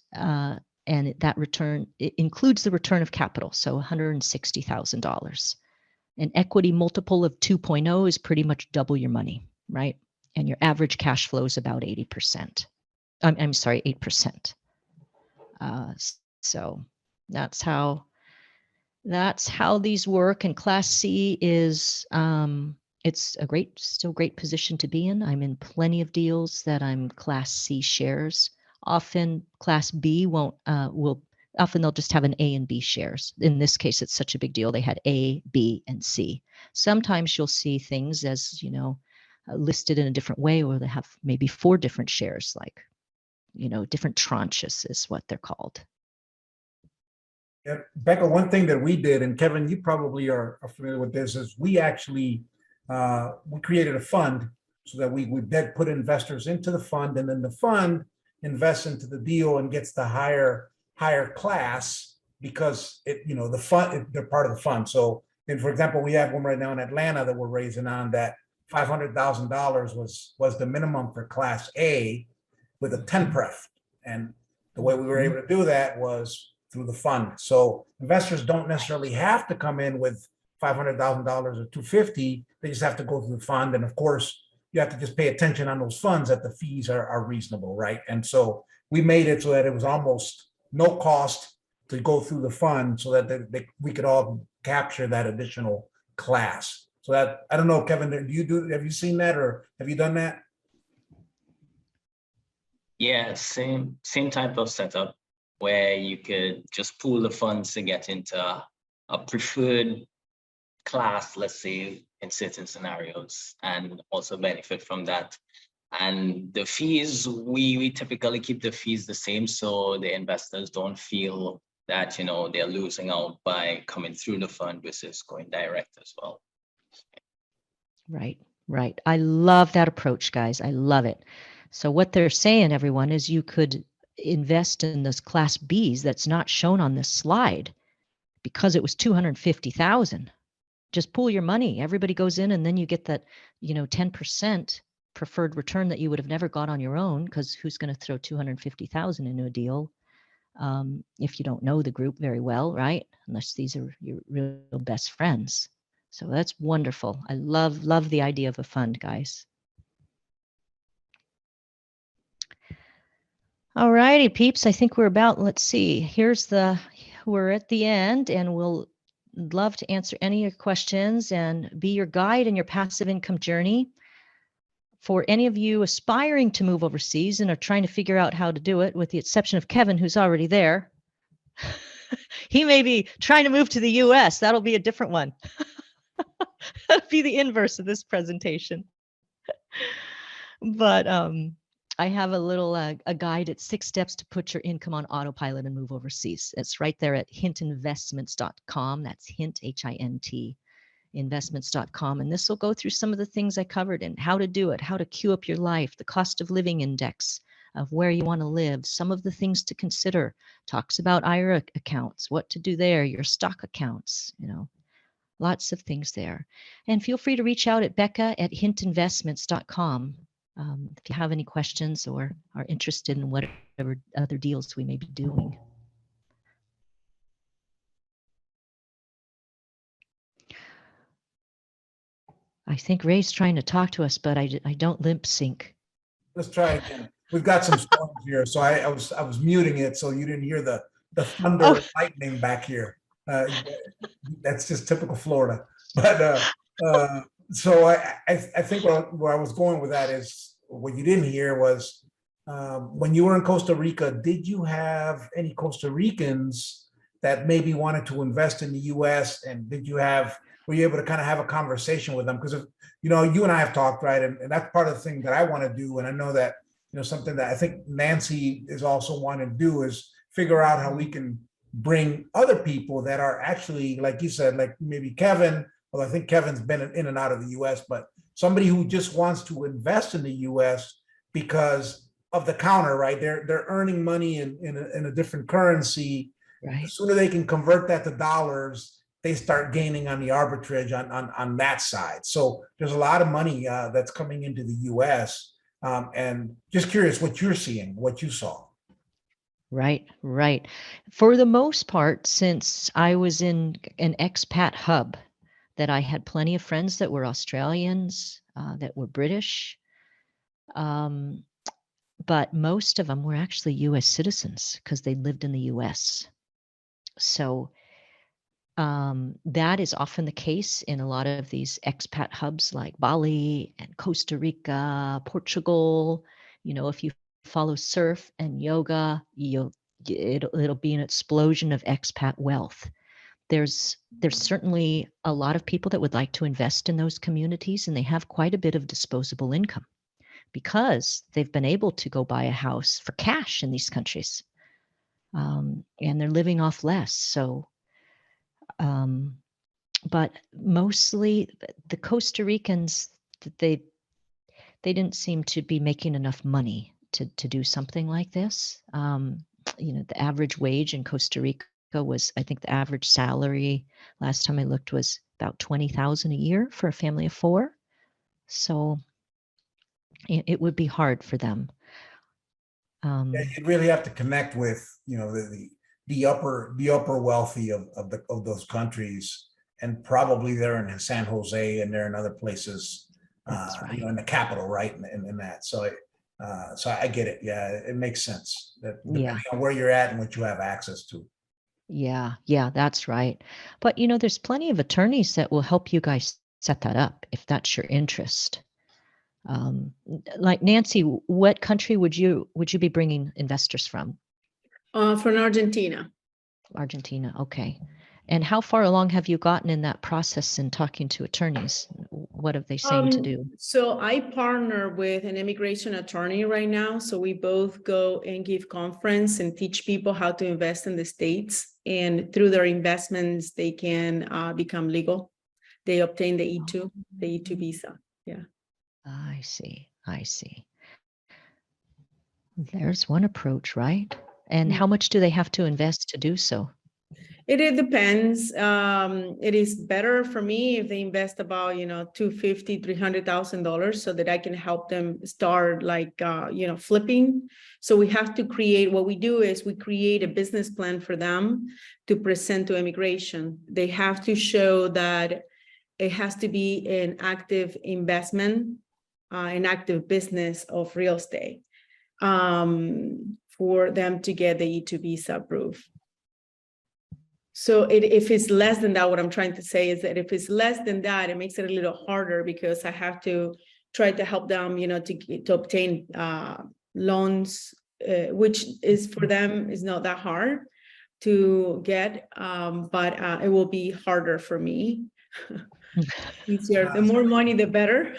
Speaker 2: that return, it includes the return of capital, so $160,000. An equity multiple of 2.0 is pretty much double your money, right? And your average cash flow is about 80%. I'm sorry, 8%. So that's how these work. And Class C is it's a still great position to be in. I'm in plenty of deals that I'm Class C shares. Often Class B often they'll just have an A and B shares. In this case, it's such a big deal. They had A, B, and C. Sometimes you'll see things as, listed in a different way, or they have maybe 4 different shares, like, different tranches is what they're called.
Speaker 1: Yeah, Becca, one thing that we did, and Kevin, you probably are familiar with this, is we actually we created a fund so that we would then put investors into the fund, and then the fund invests into the deal and gets the higher class because the fund, they're part of the fund. So, and for example, we have one right now in Atlanta that we're raising on that $500,000 was the minimum for Class A with a 10 pref, and the way we were able to do that was through the fund. So investors don't necessarily have to come in with $500,000 or $250,000. They just have to go through the fund. And of course, you have to just pay attention on those funds that the fees are reasonable, right? And so we made it so that it was almost no cost to go through the fund so that we could all capture that additional class. So that, I don't know, Kevin, have you seen that, or have you done that?
Speaker 3: Yeah, same type of setup where you could just pool the funds to get into a preferred class, let's say, in certain scenarios, and also benefit from that. And the fees, we typically keep the fees the same, so the investors don't feel that they're losing out by coming through the fund versus going direct as well.
Speaker 2: Right. I love that approach, guys. I love it. So what they're saying, everyone, is you could invest in those Class Bs that's not shown on this slide because it was $250,000. Just pool your money. Everybody goes in, and then you get that 10% preferred return that you would have never got on your own, because who's going to throw $250,000 into a deal if you don't know the group very well, right? Unless these are your real best friends. So that's wonderful. I love the idea of a fund, guys. All righty, peeps. I think we're about, let's see, we're at the end, and we'll love to answer any of your questions and be your guide in your passive income journey. For any of you aspiring to move overseas and are trying to figure out how to do it, with the exception of Kevin, who's already there, he may be trying to move to the US. That'll be a different one. That'll be the inverse of this presentation. But I have a little a guide at 6 steps to put your income on autopilot and move overseas. It's right there at hintinvestments.com. That's hint, H-I-N-T, investments.com. And this will go through some of the things I covered and how to do it, how to queue up your life, the cost of living index of where you want to live, some of the things to consider, talks about IRA accounts, what to do there, your stock accounts, lots of things there. And feel free to reach out at Becca at hintinvestments.com. If you have any questions or are interested in whatever other deals we may be doing. I think Ray's trying to talk to us, but I don't lip sync.
Speaker 1: Let's try again. We've got some storms here, so I was muting it so you didn't hear the thunder and lightning back here. That's just typical Florida. But so I think where I was going with that is what you didn't hear was when you were in Costa Rica, did you have any Costa Ricans that maybe wanted to invest in the US, and were you able to kind of have a conversation with them? Because you and I have talked, right? And that's part of the thing that I want to do. And I know that, something that I think Nancy is also wanting to do is figure out how we can bring other people that are actually, like you said, like maybe Kevin, well, I think Kevin's been in and out of the US, but somebody who just wants to invest in the US because of the counter, right? They're earning money in a different currency.
Speaker 2: Right.
Speaker 1: The sooner they can convert that to dollars, they start gaining on the arbitrage on that side. So there's a lot of money that's coming into the US. And just curious what you're seeing, what you saw.
Speaker 2: Right. For the most part, since I was in an expat hub, that I had plenty of friends that were Australians, that were British, but most of them were actually US citizens because they lived in the US. So that is often the case in a lot of these expat hubs like Bali and Costa Rica, Portugal. If you follow surf and yoga, it'll be an explosion of expat wealth. There's certainly a lot of people that would like to invest in those communities, and they have quite a bit of disposable income because they've been able to go buy a house for cash in these countries, and they're living off less. So but mostly the Costa Ricans, they didn't seem to be making enough money to do something like this. The average wage in Costa Rica was, I think the average salary last time I looked was about $20,000 a year for a family of 4. So it would be hard for them.
Speaker 1: You'd really have to connect with, the upper wealthy of those countries, and probably they're in San Jose and they're in other places,
Speaker 2: That's right.
Speaker 1: in the capital, right? In that. So I get it. Yeah, it makes sense that depending on where you're at and what you have access to.
Speaker 2: Yeah, that's right. But there's plenty of attorneys that will help you guys set that up if that's your interest. Like Nancy, what country would you be bringing investors from?
Speaker 4: From Argentina.
Speaker 2: Argentina, okay. And how far along have you gotten in that process in talking to attorneys? What have they saying to do?
Speaker 4: So I partner with an immigration attorney right now. So we both go and give conference and teach people how to invest in the States. And through their investments, they can become legal. They obtain the E2 visa. Yeah.
Speaker 2: I see. There's one approach, right? And how much do they have to invest to do so?
Speaker 4: It depends. It is better for me if they invest about, $250,000, $300,000 so that I can help them start flipping. So we have to create, what we do is we create a business plan for them to present to immigration. They have to show that it has to be an active investment, an active business of real estate, for them to get the E2 visa approved. So if it's less than that, what I'm trying to say is that if it's less than that, it makes it a little harder because I have to try to help them, to obtain loans, which is for them is not that hard to get, but it will be harder for me. Easier. The more money, the better.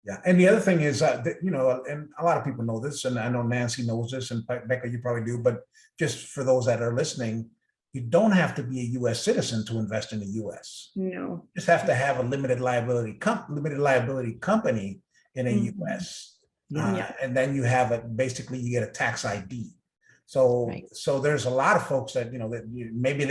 Speaker 1: Yeah, and the other thing is, that, you know, and a lot of people know this, and I know Nancy knows this, and Becca, you probably do, but just for those that are listening, you don't have to be a U.S. citizen to invest in the U.S.
Speaker 4: No.
Speaker 1: You just have to have a limited liability company in a
Speaker 4: Mhm.
Speaker 1: U.S.
Speaker 4: Yeah.
Speaker 1: And then you have it. Basically, you get a tax ID. So,
Speaker 2: Right.
Speaker 1: so there's a lot of folks that, you know, that maybe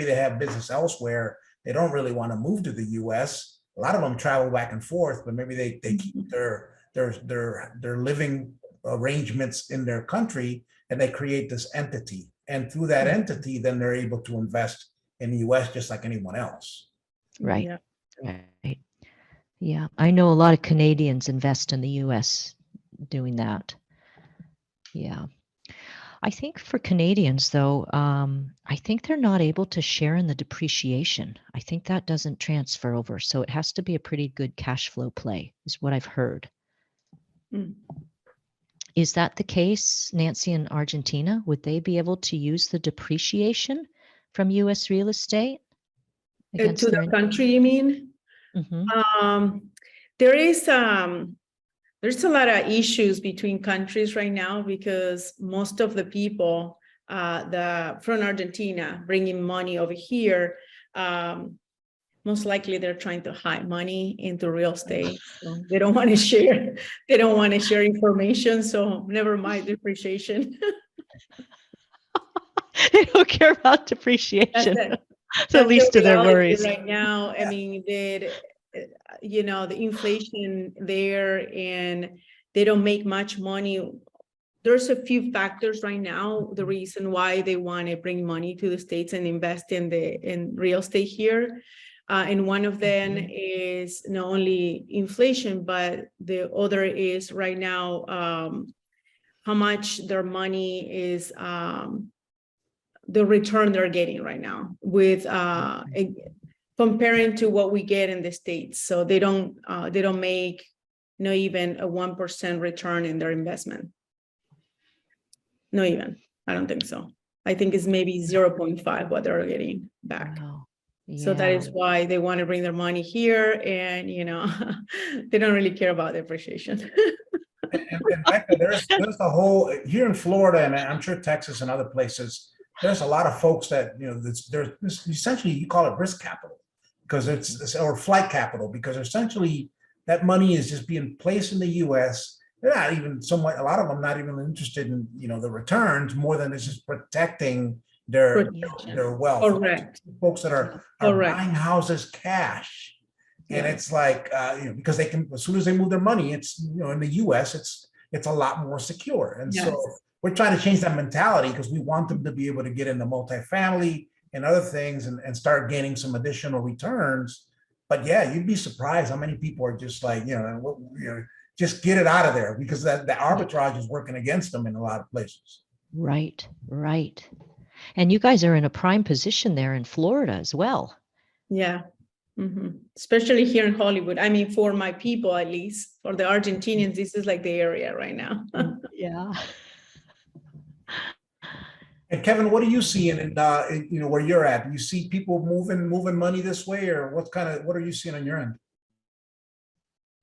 Speaker 1: they have business elsewhere. They don't really want to move to the U.S. A lot of them travel back and forth, but maybe they keep their living arrangements in their country, and they create this entity. And through that entity, then they're able to invest in the U.S. just like anyone else.
Speaker 2: Right.
Speaker 4: Yeah.
Speaker 2: Right. Yeah. I know a lot of Canadians invest in the US doing that. Yeah. I think for Canadians, though, I think they're not able to share in the depreciation. I think that doesn't transfer over. So it has to be a pretty good cash flow play, is what I've heard.
Speaker 4: Mm.
Speaker 2: Is that the case, Nancy, in Argentina? Would they be able to use the depreciation from US real estate against
Speaker 4: To
Speaker 2: their
Speaker 4: the country, you mean?
Speaker 2: Mhm.
Speaker 4: There is there's a lot of issues between countries right now because most of the people from Argentina bringing money over here, most likely they're trying to hide money into real estate. So they don't want to share. They don't want to share information. So never mind depreciation.
Speaker 2: They don't care about
Speaker 4: That's
Speaker 2: depreciation.
Speaker 4: it.
Speaker 2: The
Speaker 4: That's
Speaker 2: least
Speaker 4: the
Speaker 2: of their
Speaker 4: reality
Speaker 2: worries.
Speaker 4: right now. I mean, you know, the inflation there, and they don't make much money. There's a few factors right now, the reason why they want to bring money to the States and invest in real estate here. And one of them is not only inflation, but the other is right now how much their money is the return they're getting right now with comparing to what we get in the States. So they don't make not even a 1% return in their investment. No, even. I don't think so. I think it's maybe 0.5 what they're getting back.
Speaker 2: Wow.
Speaker 4: So that
Speaker 2: Yeah.
Speaker 4: is why they want to bring their money here, and you know, they don't really care about depreciation.
Speaker 1: And Becca, there's a whole here in Florida, and I'm sure Texas and other places. There's a lot of folks that, you know, there's essentially, you call it risk capital because it's or flight capital, because essentially that money is just being placed in the U.S. They're not even somewhat, a lot of them not even interested in, you know, the returns more than it's just protecting their
Speaker 4: Protection.
Speaker 1: wealth.
Speaker 4: Correct.
Speaker 1: Folks that are
Speaker 4: Correct.
Speaker 1: buying houses cash. And
Speaker 4: Yeah.
Speaker 1: it's like, you know, because they can, as soon as they move their money, it's, you know, in the US, it's a lot more secure. And
Speaker 4: Yes.
Speaker 1: so we're trying to change that mentality because we want them to be able to get into multifamily and other things and start gaining some additional returns. But yeah, you'd be surprised how many people are just like, you know, just get it out of there, because that the arbitrage is working against them in a lot of places.
Speaker 2: Right. Right. And you guys are in a prime position there in Florida as well.
Speaker 4: Yeah. Especially here in Hollywood. I mean, for my people, at least for the Argentinians, this is like the area right now.
Speaker 2: Yeah.
Speaker 1: And Kevin, what are you seeing in, you know, where you're at? Do you see people moving money this way, or what are you seeing on your end?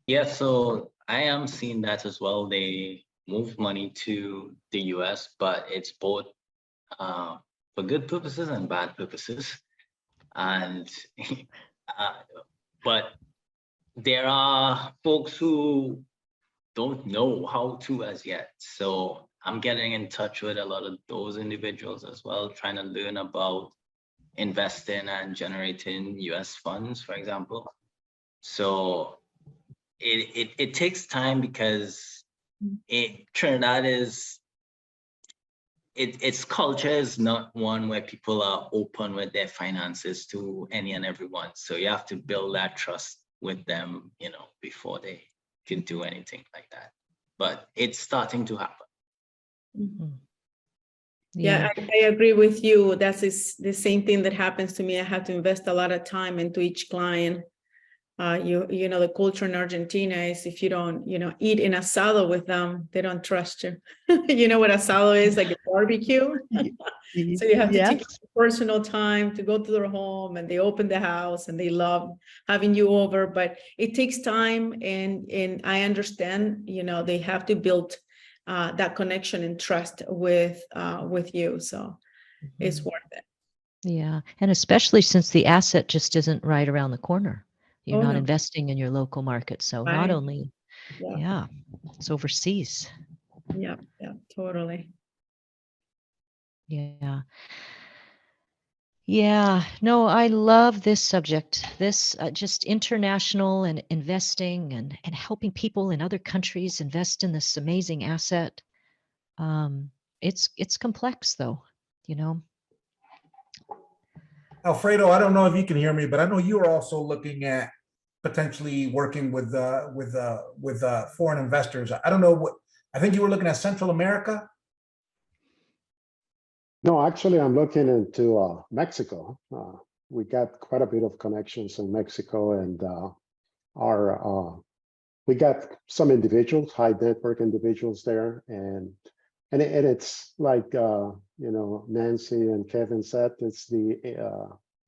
Speaker 3: Yeah, so I am seeing that as well. They move money to the US, but it's both for good purposes and bad purposes. And but there are folks who don't know how to as yet. So I'm getting in touch with a lot of those individuals as well, trying to learn about investing and generating US funds, for example. So it takes time because Trinidad is, its culture is not one where people are open with their finances to any and everyone. So you have to build that trust with them, you know, before they can do anything like that. But it's starting to happen.
Speaker 4: Yeah, I agree with you. That's the same thing that happens to me. I have to invest a lot of time into each client. You know, the culture in Argentina is if you don't, you know, eat in asado with them, they don't trust you. You know what asado is, like a barbecue. So you have to take
Speaker 2: Yes.
Speaker 4: personal time to go to their home, and they open the house and they love having you over, but it takes time, and I understand, you know, they have to build that connection and trust with you. So it's worth it.
Speaker 2: Yeah. And especially since the asset just isn't right around the corner. You're
Speaker 4: Oh,
Speaker 2: not
Speaker 4: no.
Speaker 2: investing in your local market. So not
Speaker 4: Right.
Speaker 2: only,
Speaker 4: Yeah,
Speaker 2: yeah, it's overseas.
Speaker 4: yeah, totally.
Speaker 2: Yeah. Yeah. No, I love this subject. This just international and investing and helping people in other countries invest in this amazing asset. It's complex though, you know.
Speaker 1: Alfredo, I don't know if you can hear me, but I know you are also looking at potentially working with foreign investors. I don't know what, I think you were looking at Central America.
Speaker 5: No, actually, I'm looking into Mexico. We got quite a bit of connections in Mexico, and we got some individuals, high network individuals there, and it's like you know, Nancy and Kevin said, it's the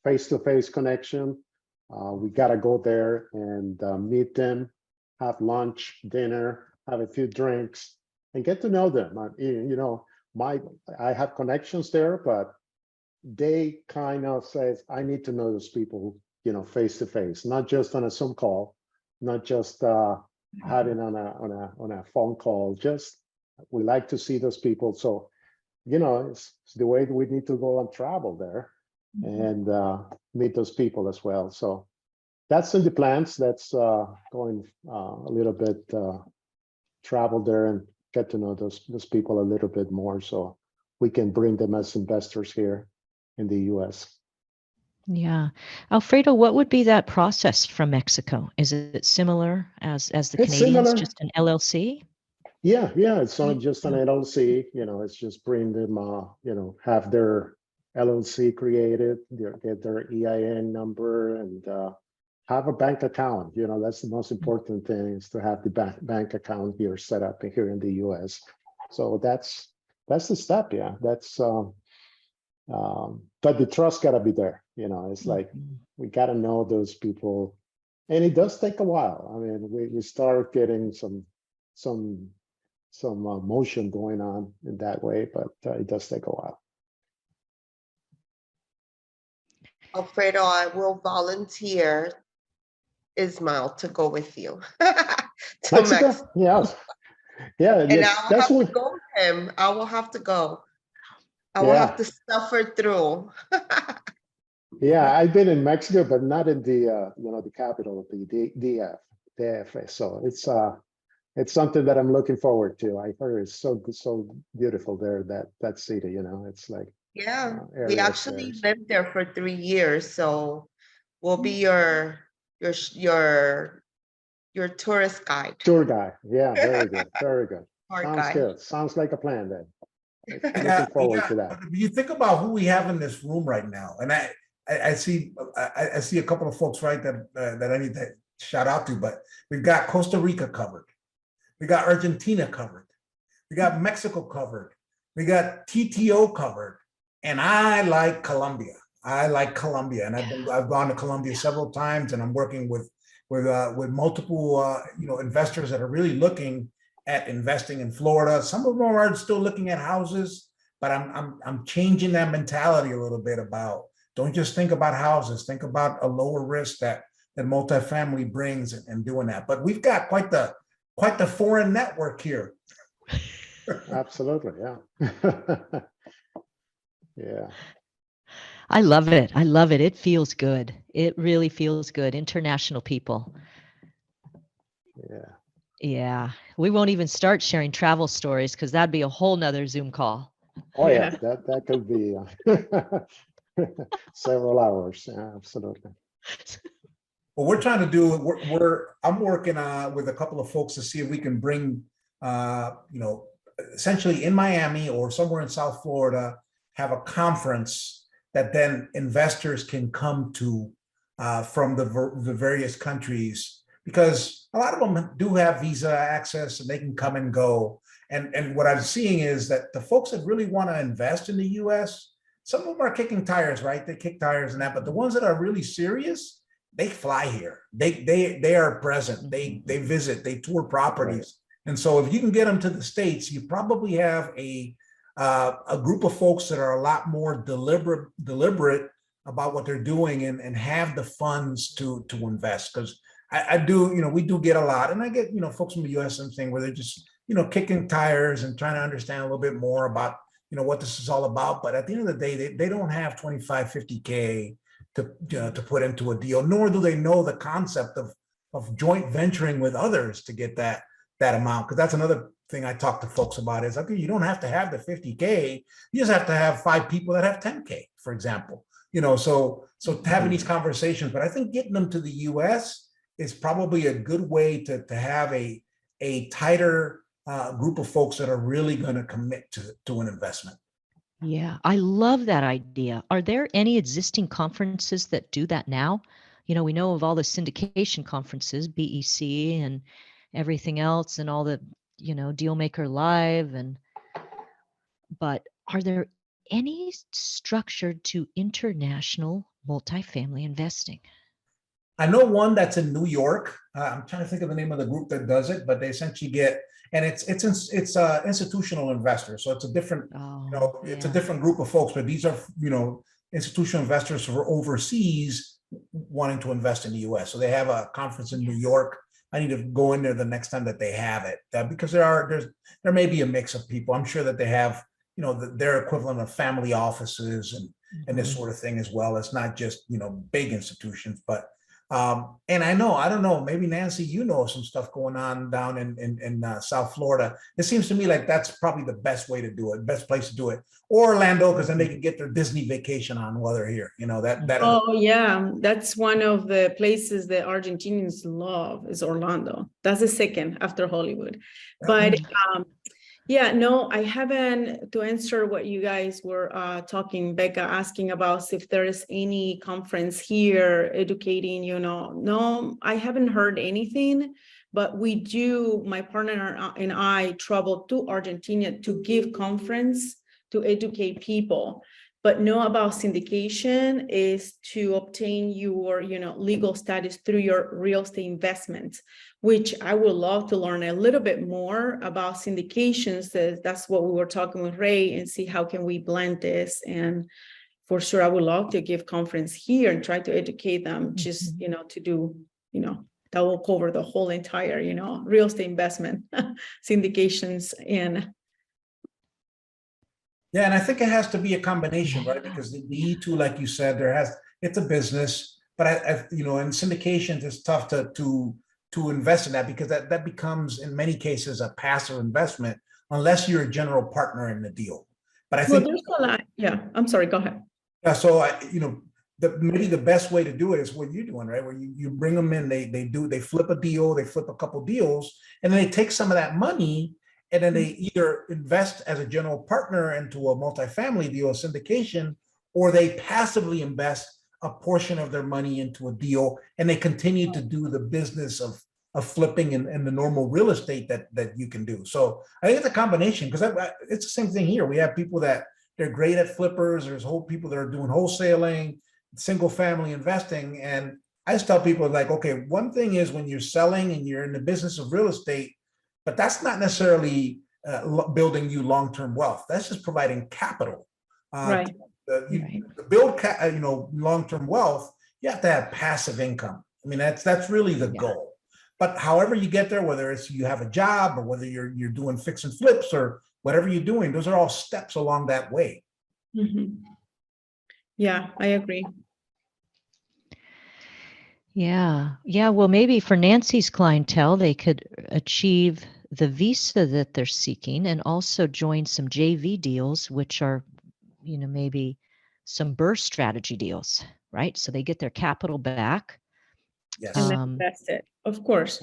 Speaker 5: face-to-face connection. We gotta go there and meet them, have lunch, dinner, have a few drinks, and get to know them. You know, I have connections there, but they kind of says, I need to know those people, you know, face to face, not just on a Zoom call, not just having on a phone call. Just we like to see those people. So, you know, it's the way we need to go and travel there and meet those people as well. So that's in the plans. That's going a little bit travel there and get to know those people a little bit more, so we can bring them as investors here in the US.
Speaker 2: Yeah. Alfredo, what would be that process from Mexico? Is it similar as the
Speaker 5: It's
Speaker 2: Canadians,
Speaker 5: similar.
Speaker 2: just an LLC?
Speaker 5: Yeah, it's not just an LLC, you know, it's just bring them, you know, have their LLC created, get their EIN number, and have a bank account. You know, that's the most important thing, is to have the bank account here set up here in the US. So that's the step. Yeah, that's but the trust gotta be there. You know, it's like we gotta know those people, and it does take a while. I mean, we start getting some motion going on in that way, but it does take a while.
Speaker 6: Alfredo, I will volunteer Ismael to go with you to Mexico.
Speaker 5: Yeah,
Speaker 6: And I will
Speaker 5: that's
Speaker 6: have
Speaker 5: what.
Speaker 6: to go with him. I will have to go. I will have to suffer through.
Speaker 5: Yeah, I've been in Mexico, but not in the you know, the capital of the DF. So it's something that I'm looking forward to. I heard it's so beautiful there, that city. You know, it's like
Speaker 6: Yeah, we
Speaker 5: areas
Speaker 6: actually
Speaker 5: there.
Speaker 6: lived there for 3 years, so we'll be your tourist guide.
Speaker 5: Tour guy. Yeah, very good, very good.
Speaker 6: Tour
Speaker 5: Sounds
Speaker 6: guide.
Speaker 5: good. Sounds like a plan then.
Speaker 1: Yeah,
Speaker 5: Looking forward to that.
Speaker 1: you think about who we have in this room right now, and I see a couple of folks, right, that I need to shout out to, but we've got Costa Rica covered, we got Argentina covered, we got Mexico covered, we got TTO covered, and I like Colombia. And I've gone to Colombia several times, and I'm working with multiple you know, investors that are really looking at investing in Florida. Some of them are still looking at houses, but I'm changing that mentality a little bit about, don't just think about houses, think about a lower risk that multifamily brings, and doing that. But we've got quite the foreign network here.
Speaker 5: Absolutely, yeah. Yeah.
Speaker 2: I love it. I love it. It feels good. It really feels good. International people.
Speaker 5: Yeah.
Speaker 2: Yeah. We won't even start sharing travel stories, because that'd be a whole nother Zoom call.
Speaker 5: Oh yeah, that could be several hours. Yeah, absolutely.
Speaker 1: What we're trying to do, I'm working with a couple of folks to see if we can bring, you know, essentially in Miami or somewhere in South Florida, have a conference that then investors can come to from the various countries, because a lot of them do have visa access and they can come and go. And what I'm seeing is that the folks that really want to invest in the US, some of them are kicking tires, right? They kick tires and that, but the ones that are really serious, they fly here. They are present. They visit. They tour properties. And so if you can get them to the States, you probably have a group of folks that are a lot more deliberate about what they're doing and have the funds to invest. Because I do, we do get a lot, and I get, folks from the US and thing where they're just, kicking tires and trying to understand a little bit more about, what this is all about. But at the end of the day, they don't have 25, 50K to put into a deal, nor do they know the concept of joint venturing with others to get that amount. Because that's another thing I talk to folks about is, okay, you don't have to have the 50K, you just have to have 5 people that have 10K, for example. So having these conversations, but I think getting them to the US is probably a good way to have a tighter group of folks that are really going to commit to an investment.
Speaker 2: Yeah, I love that idea. Are there any existing conferences that do that now? We know of all the syndication conferences, BEC and everything else, and all the, Dealmaker Live, but are there any structured to international multifamily investing?
Speaker 1: I know one that's in New York. I'm trying to think of the name of the group that does it, but they essentially get, and it's institutional investors. So it's a different, it's a different group of folks, but these are, institutional investors who are overseas wanting to invest in the US. So they have a conference in New York. I need to go in there the next time that they have it, because there may be a mix of people. I'm sure that they have, their equivalent of family offices and this sort of thing as well. It's not just, big institutions, but and I don't know, maybe Nancy, some stuff going on down in South Florida. It seems to me like that's probably the best way to do it, best place to do it. Or Orlando, because then they can get their Disney vacation on while they're here.
Speaker 4: Oh yeah, that's one of the places that Argentinians love is Orlando. That's the second after Hollywood. But yeah, no, I haven't, to answer what you guys were talking, Becca, asking about if there is any conference here educating, no, I haven't heard anything, but we do, my partner and I traveled to Argentina to give conference to educate people. But know about syndication is to obtain your, legal status through your real estate investments, which I would love to learn a little bit more about syndications. That's what we were talking with Ray, and see how can we blend this. And for sure, I would love to give conference here and try to educate them, just, to do, that will cover the whole entire, real estate investment syndications and.
Speaker 1: Yeah, and I think it has to be a combination, right? Because the E2, like you said, it's a business, but in syndications, it's tough to invest in that, because that becomes in many cases a passive investment unless you're a general partner in the deal. But I think
Speaker 4: there's a lot. Yeah, I'm sorry. Go ahead.
Speaker 1: Yeah, so maybe the best way to do it is what you're doing, right? Where you bring them in, they flip a deal, they flip a couple deals, and then they take some of that money. And then they either invest as a general partner into a multifamily deal, a syndication, or they passively invest a portion of their money into a deal, and they continue to do the business of flipping and the normal real estate that you can do. So I think it's a combination, because it's the same thing here. We have people that they're great at flippers. There's whole people that are doing wholesaling, single family investing. And I just tell people, like, okay, one thing is when you're selling and you're in the business of real estate, but that's not necessarily building you long-term wealth. That's just providing capital.
Speaker 4: Right.
Speaker 1: To build, long-term wealth, you have to have passive income. I mean, that's really the goal. But however you get there, whether it's you have a job or whether you're doing fix and flips or whatever you're doing, those are all steps along that way.
Speaker 4: Yeah, I agree.
Speaker 2: Yeah. Well, maybe for Nancy's clientele, they could achieve the visa that they're seeking and also join some JV deals, which are, maybe some burst strategy deals, right? So they get their capital back.
Speaker 1: Yes.
Speaker 4: And that's it, of course.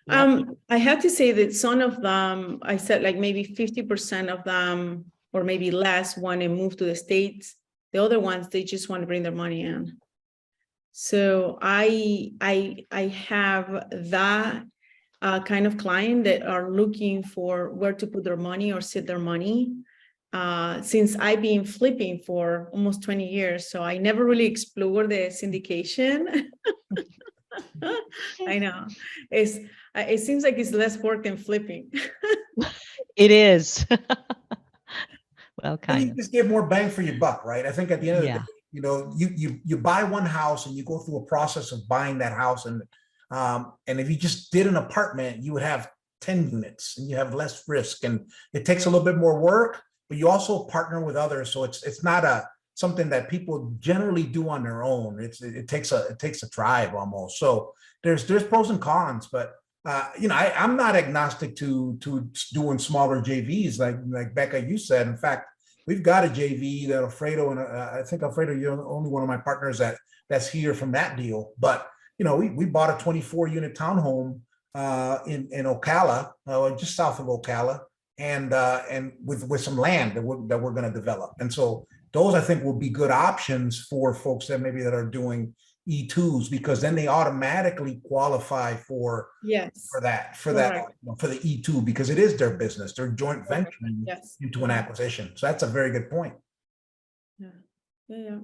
Speaker 2: Yep.
Speaker 4: I have to say that some of them, I said like maybe 50% of them, or maybe less, want to move to the States. The other ones, they just want to bring their money in. So I have that kind of client that are looking for where to put their money or sit their money. Since I've been flipping for almost 20 years, so I never really explored the syndication. I know it seems like it's less work than flipping.
Speaker 2: It is. Well,
Speaker 1: And
Speaker 2: kind
Speaker 1: you
Speaker 2: of.
Speaker 1: just get more bang for your buck, right? I think at the end of the
Speaker 2: Yeah.
Speaker 1: day, you know, you buy one house and you go through a process of buying that house, and if you just did an apartment, you would have 10 units and you have less risk, and it takes a little bit more work, but you also partner with others, so it's not a something that people generally do on their own. It takes a tribe almost. So there's pros and cons, but you know, I'm not agnostic to doing smaller JVs like Becca, you said. In fact, we've got a JV that Alfredo and I think Alfredo, you're the only one of my partners that's here from that deal. But you know, we bought a 24 unit townhome in Ocala, just south of Ocala, and with some land that we're going to develop. And so those I think will be good options for folks that maybe that are doing E2s, because then they automatically qualify for
Speaker 4: Yes.
Speaker 1: that
Speaker 4: Correct.
Speaker 1: for the E2, because it is their business. They're joint
Speaker 4: Correct.
Speaker 1: venturing
Speaker 4: Yes.
Speaker 1: into an acquisition. So that's a very good point.
Speaker 4: Yeah. Yeah.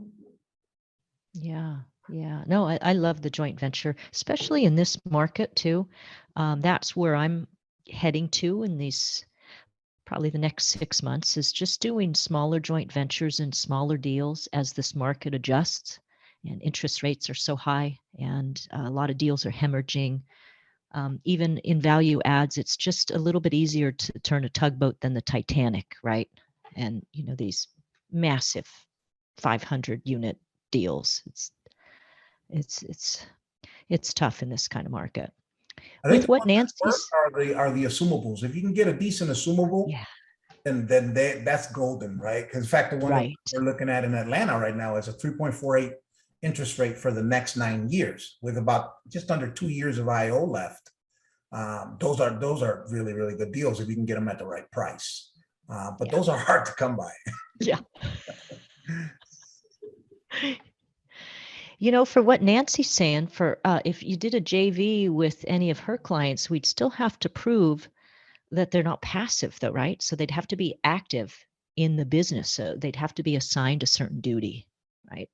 Speaker 2: Yeah. Yeah. No, I love the joint venture, especially in this market too. That's where I'm heading to in these probably the next 6 months, is just doing smaller joint ventures and smaller deals as this market adjusts and interest rates are so high and a lot of deals are hemorrhaging. Even in value adds, it's just a little bit easier to turn a tugboat than the Titanic, right? And you know, these massive 500 unit deals. It's tough in this kind of market.
Speaker 1: I think
Speaker 2: With
Speaker 1: the
Speaker 2: what
Speaker 1: ones that work
Speaker 2: Nancy's,
Speaker 1: are the assumables. If you can get a decent assumable,
Speaker 2: yeah,
Speaker 1: then that's golden, right? Because in fact, the one that
Speaker 2: right.
Speaker 1: we're looking at in Atlanta right now is a 3.48 interest rate for the next 9 years, with about just under 2 years of IO left. Those are really, really good deals if you can get them at the right price. But
Speaker 2: Yeah.
Speaker 1: those are hard to come by.
Speaker 2: Yeah. You know, for what Nancy's saying, for if you did a JV with any of her clients, we'd still have to prove that they're not passive, though, right? So they'd have to be active in the business. So they'd have to be assigned a certain duty, right?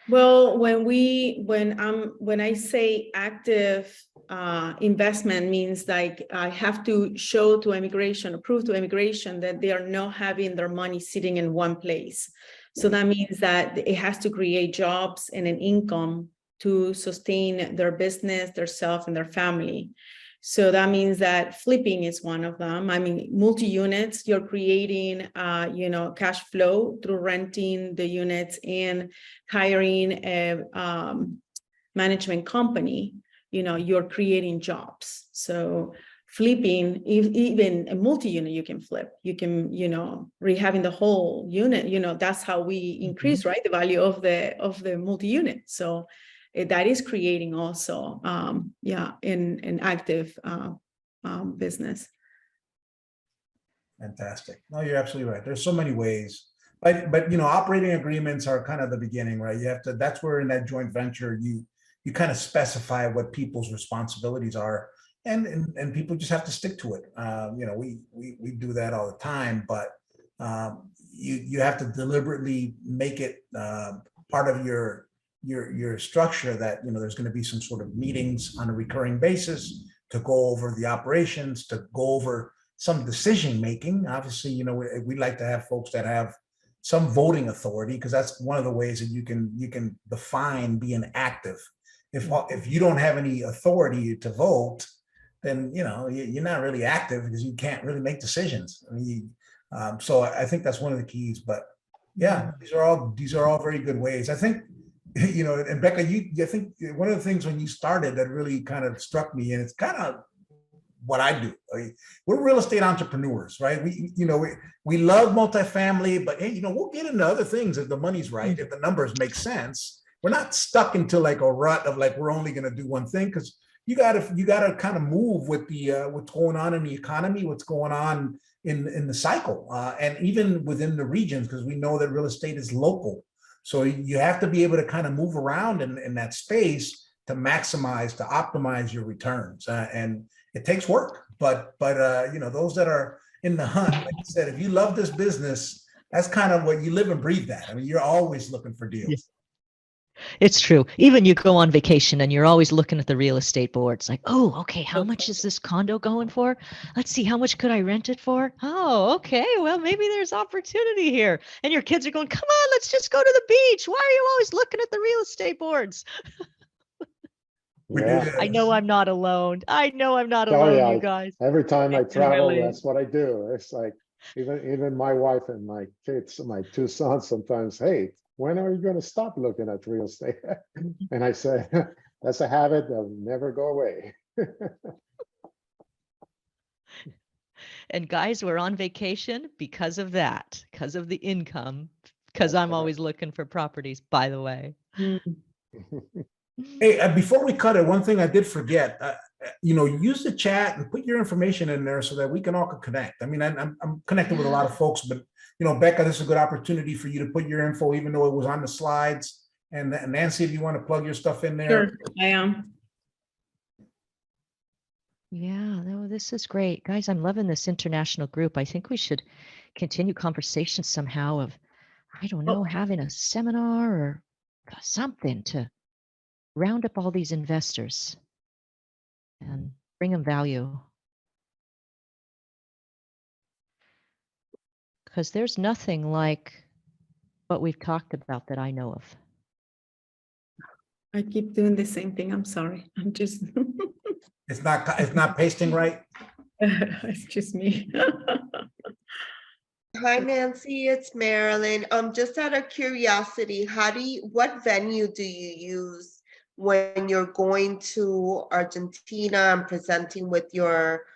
Speaker 4: Well, when I say active investment, means like I have to show to immigration, prove to immigration that they are not having their money sitting in one place. So that means that it has to create jobs and an income to sustain their business, their self, and their family. So that means that flipping is one of them. I mean, multi-units, you're creating, cash flow through renting the units and hiring a management company. You know, you're creating jobs. So flipping, even a multi-unit, you can flip. You can, rehabbing the whole unit. You know, that's how we increase, right, the value of the multi-unit. So that is creating also, an active business.
Speaker 1: Fantastic. No, you're absolutely right. There's so many ways, but you know, operating agreements are kind of the beginning, right? You have to. That's where in that joint venture you kind of specify what people's responsibilities are, and people just have to stick to it. You know, we do that all the time, but you have to deliberately make it part of your structure that, you know, there's going to be some sort of meetings on a recurring basis to go over the operations, to go over some decision making. Obviously, you know, we like to have folks that have some voting authority, because that's one of the ways that you can define being active. If you don't have any authority to vote, then, you know, you're not really active, because you can't really make decisions. I mean, so I think that's one of the keys. But yeah, these are all very good ways. I think, you know, and Becca, I think one of the things when you started that really kind of struck me, and it's kind of what I do. I mean, we're real estate entrepreneurs, right? We love multifamily, but hey, you know, we'll get into other things if the money's right, if the numbers make sense. We're not stuck into like a rut of like we're only going to do one thing, because you gotta kind of move with the what's going on in the economy, what's going on in the cycle, and even within the regions, because we know that real estate is local. So you have to be able to kind of move around in that space to maximize, to optimize your returns. And it takes work, but those that are in the hunt, like I said, if you love this business, that's kind of what you live and breathe that. I mean, you're always looking for deals.
Speaker 2: It's true. Even you go on vacation and you're always looking at the real estate boards like, oh, okay, how much is this condo going for? Let's see, how much could I rent it for? Oh, okay, well, maybe there's opportunity here. And your kids are going, come on, let's just go to the beach. Why are you always looking at the real estate boards?
Speaker 1: We do
Speaker 5: Yeah.
Speaker 1: that.
Speaker 2: I know I'm not alone. I know I'm not
Speaker 5: Oh,
Speaker 2: alone,
Speaker 5: yeah.
Speaker 2: you guys.
Speaker 5: Every time I
Speaker 4: I can
Speaker 5: travel,
Speaker 4: relate.
Speaker 5: that's what I do. It's like, even my wife and my kids, my two sons sometimes, hey, when are you going to stop looking at real estate? And I say, that's a habit that'll never go away.
Speaker 2: And guys, we're on vacation because of that, because of the income, because
Speaker 5: That's
Speaker 2: I'm
Speaker 5: right.
Speaker 2: always looking for properties, by the way.
Speaker 4: Mm.
Speaker 1: Hey, before we cut it, one thing I did forget, use the chat and put your information in there so that we can all connect. I mean, I'm connected with a lot of folks, but Becca, this is a good opportunity for you to put your info, even though it was on the slides. And Nancy, if you want to plug your stuff in there.
Speaker 4: Sure, I am.
Speaker 2: Yeah, no, this is great. Guys, I'm loving this international group. I think we should continue conversations somehow of, I don't know, having a seminar or something to round up all these investors and bring them value. Because there's nothing like what we've talked about that I know of.
Speaker 4: I keep doing the same thing. I'm sorry. I'm just,
Speaker 1: It's not pasting right.
Speaker 4: it's just me.
Speaker 6: Hi, Nancy, it's Marilyn. Just out of curiosity, what venue do you use when you're going to Argentina and presenting with your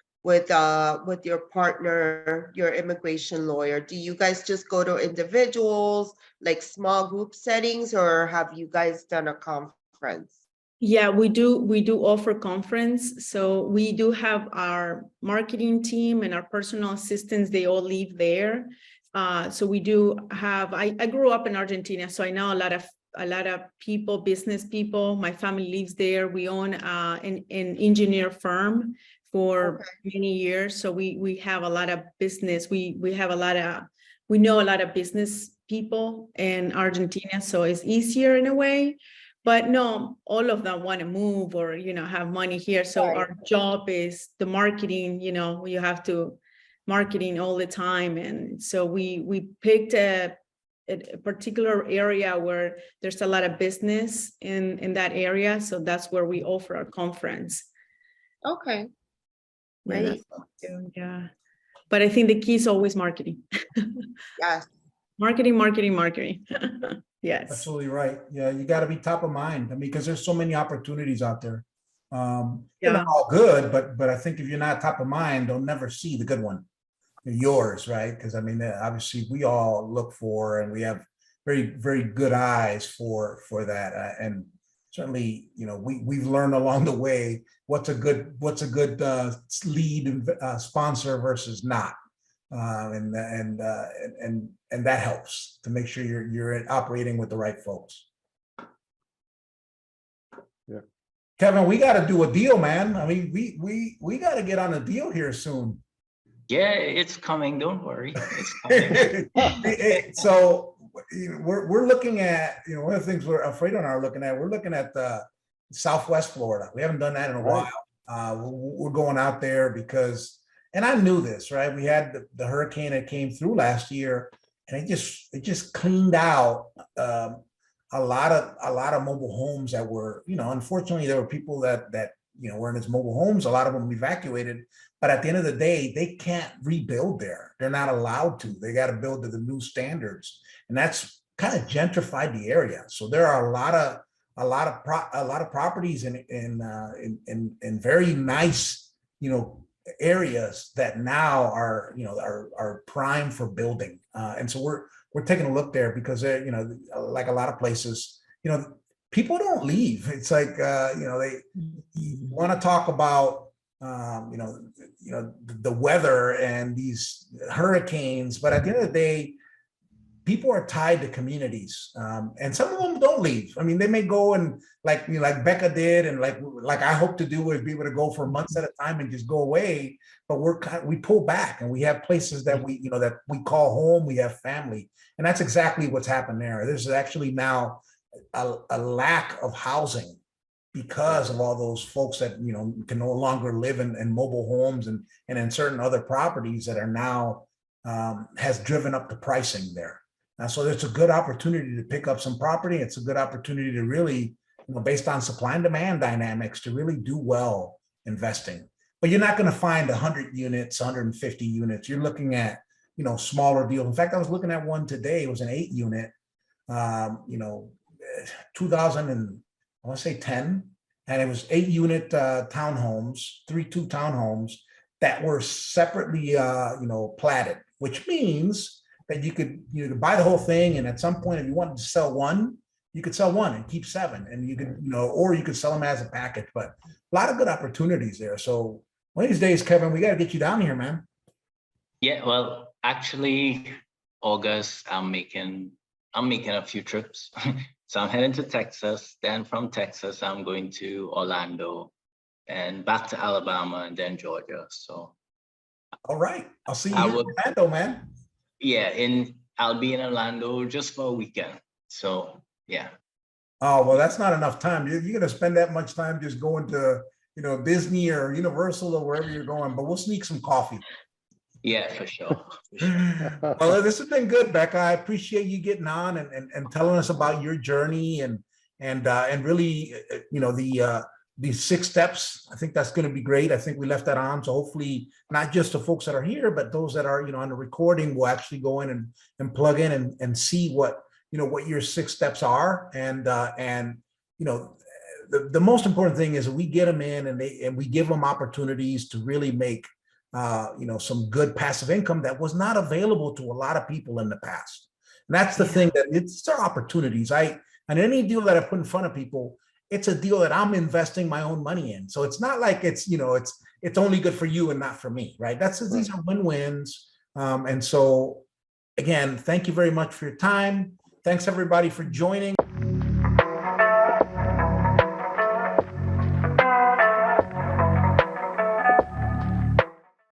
Speaker 6: partner, your immigration lawyer? Do you guys just go to individuals, like small group settings, or have you guys done a conference?
Speaker 4: Yeah, we do offer conference. So we do have our marketing team and our personal assistants, they all live there. So we do have, I grew up in Argentina, so I know a lot of people, business people. My family lives there. We own an engineer firm for many years. So we have a lot of business. We know a lot of business people in Argentina, so it's easier in a way. But no, all of them want to move or, have money here. So our job is the marketing, you have to marketing all the time. And so we picked a particular area where there's a lot of business in that area. So that's where we offer our conference.
Speaker 6: Okay.
Speaker 4: Yeah,
Speaker 6: Right.
Speaker 4: that's what we do, yeah. But I think the key is always marketing.
Speaker 6: Yes.
Speaker 4: Marketing. Yes.
Speaker 1: Absolutely right. Yeah, you got to be top of mind. I mean, because there's so many opportunities out there. They're
Speaker 4: Yeah.
Speaker 1: not all good, but I think if you're not top of mind, they'll never see the good one. Yours, right? Because I mean, obviously, we all look for, and we have very, very good eyes for that. And certainly, we've learned along the way what's a good lead sponsor versus not. And that helps to make sure you're operating with the right folks.
Speaker 5: Yeah.
Speaker 1: Kevin, we got to do a deal, man. I mean, we got to get on a deal here soon.
Speaker 3: Yeah, it's coming. Don't worry. It's coming.
Speaker 1: So we're looking at, one of the things we're looking at Southwest Florida. We haven't done that in a while. We're going out there because, and I knew this, right? We had the hurricane that came through last year, and it just cleaned out a lot of mobile homes that were, unfortunately, there were people that were in these mobile homes. A lot of them evacuated, but at the end of the day, they can't rebuild there. They're not allowed to. They got to build to the new standards, and that's kind of gentrified the area. So there are a lot of properties in very nice, areas that now are prime for building, and so we're taking a look there because like a lot of places, people don't leave. It's like they want to talk about the weather and these hurricanes, but at the end of the day, people are tied to communities, and some of them don't leave. I mean, they may go and like Becca did, and like I hope to do is be able to go for months at a time and just go away. But we pull back, and we have places that that we call home. We have family, and that's exactly what's happened there. There's actually now a lack of housing because of all those folks that can no longer live in mobile homes and in certain other properties that are now has driven up the pricing there. So it's a good opportunity to pick up some property. It's a good opportunity to really, based on supply and demand dynamics, to really do well investing. But you're not going to find 100 units, 150 units. You're looking at, smaller deals. In fact, I was looking at one today. It was an 8 unit, 2000 and I want to say 10, and it was 8 unit townhomes, 2 townhomes that were separately, platted, which means that you could buy the whole thing, and at some point, if you wanted to sell one, you could sell one and keep 7, and you could, or you could sell them as a package. But a lot of good opportunities there. So one of these days, Kevin, we got to get you down here, man.
Speaker 3: Yeah, well, actually, August, I'm making a few trips. So I'm heading to Texas. Then from Texas, I'm going to Orlando, and back to Alabama, and then Georgia. So,
Speaker 1: all right, I'll see you in Orlando, man.
Speaker 3: Yeah, I'll be in Orlando just for a weekend. So yeah.
Speaker 1: Oh, well, that's not enough time. You're gonna spend that much time just going to Disney or Universal or wherever you're going. But we'll sneak some coffee.
Speaker 3: Yeah, for sure.
Speaker 1: Well, this has been good, Becca. I appreciate you getting on and telling us about your journey and really these 6 steps. I think that's going to be great. I think we left that on. So hopefully not just the folks that are here, but those that are, on the recording will actually go in and plug in and see what your 6 steps are. And the most important thing is that we get them in and we give them opportunities to really make, some good passive income that was not available to a lot of people in the past. And that's the thing, that it's our opportunities. And any deal that I put in front of people, it's a deal that I'm investing my own money in. So it's not like it's only good for you and not for me, right? These are win-wins. And so again, thank you very much for your time. Thanks everybody for joining.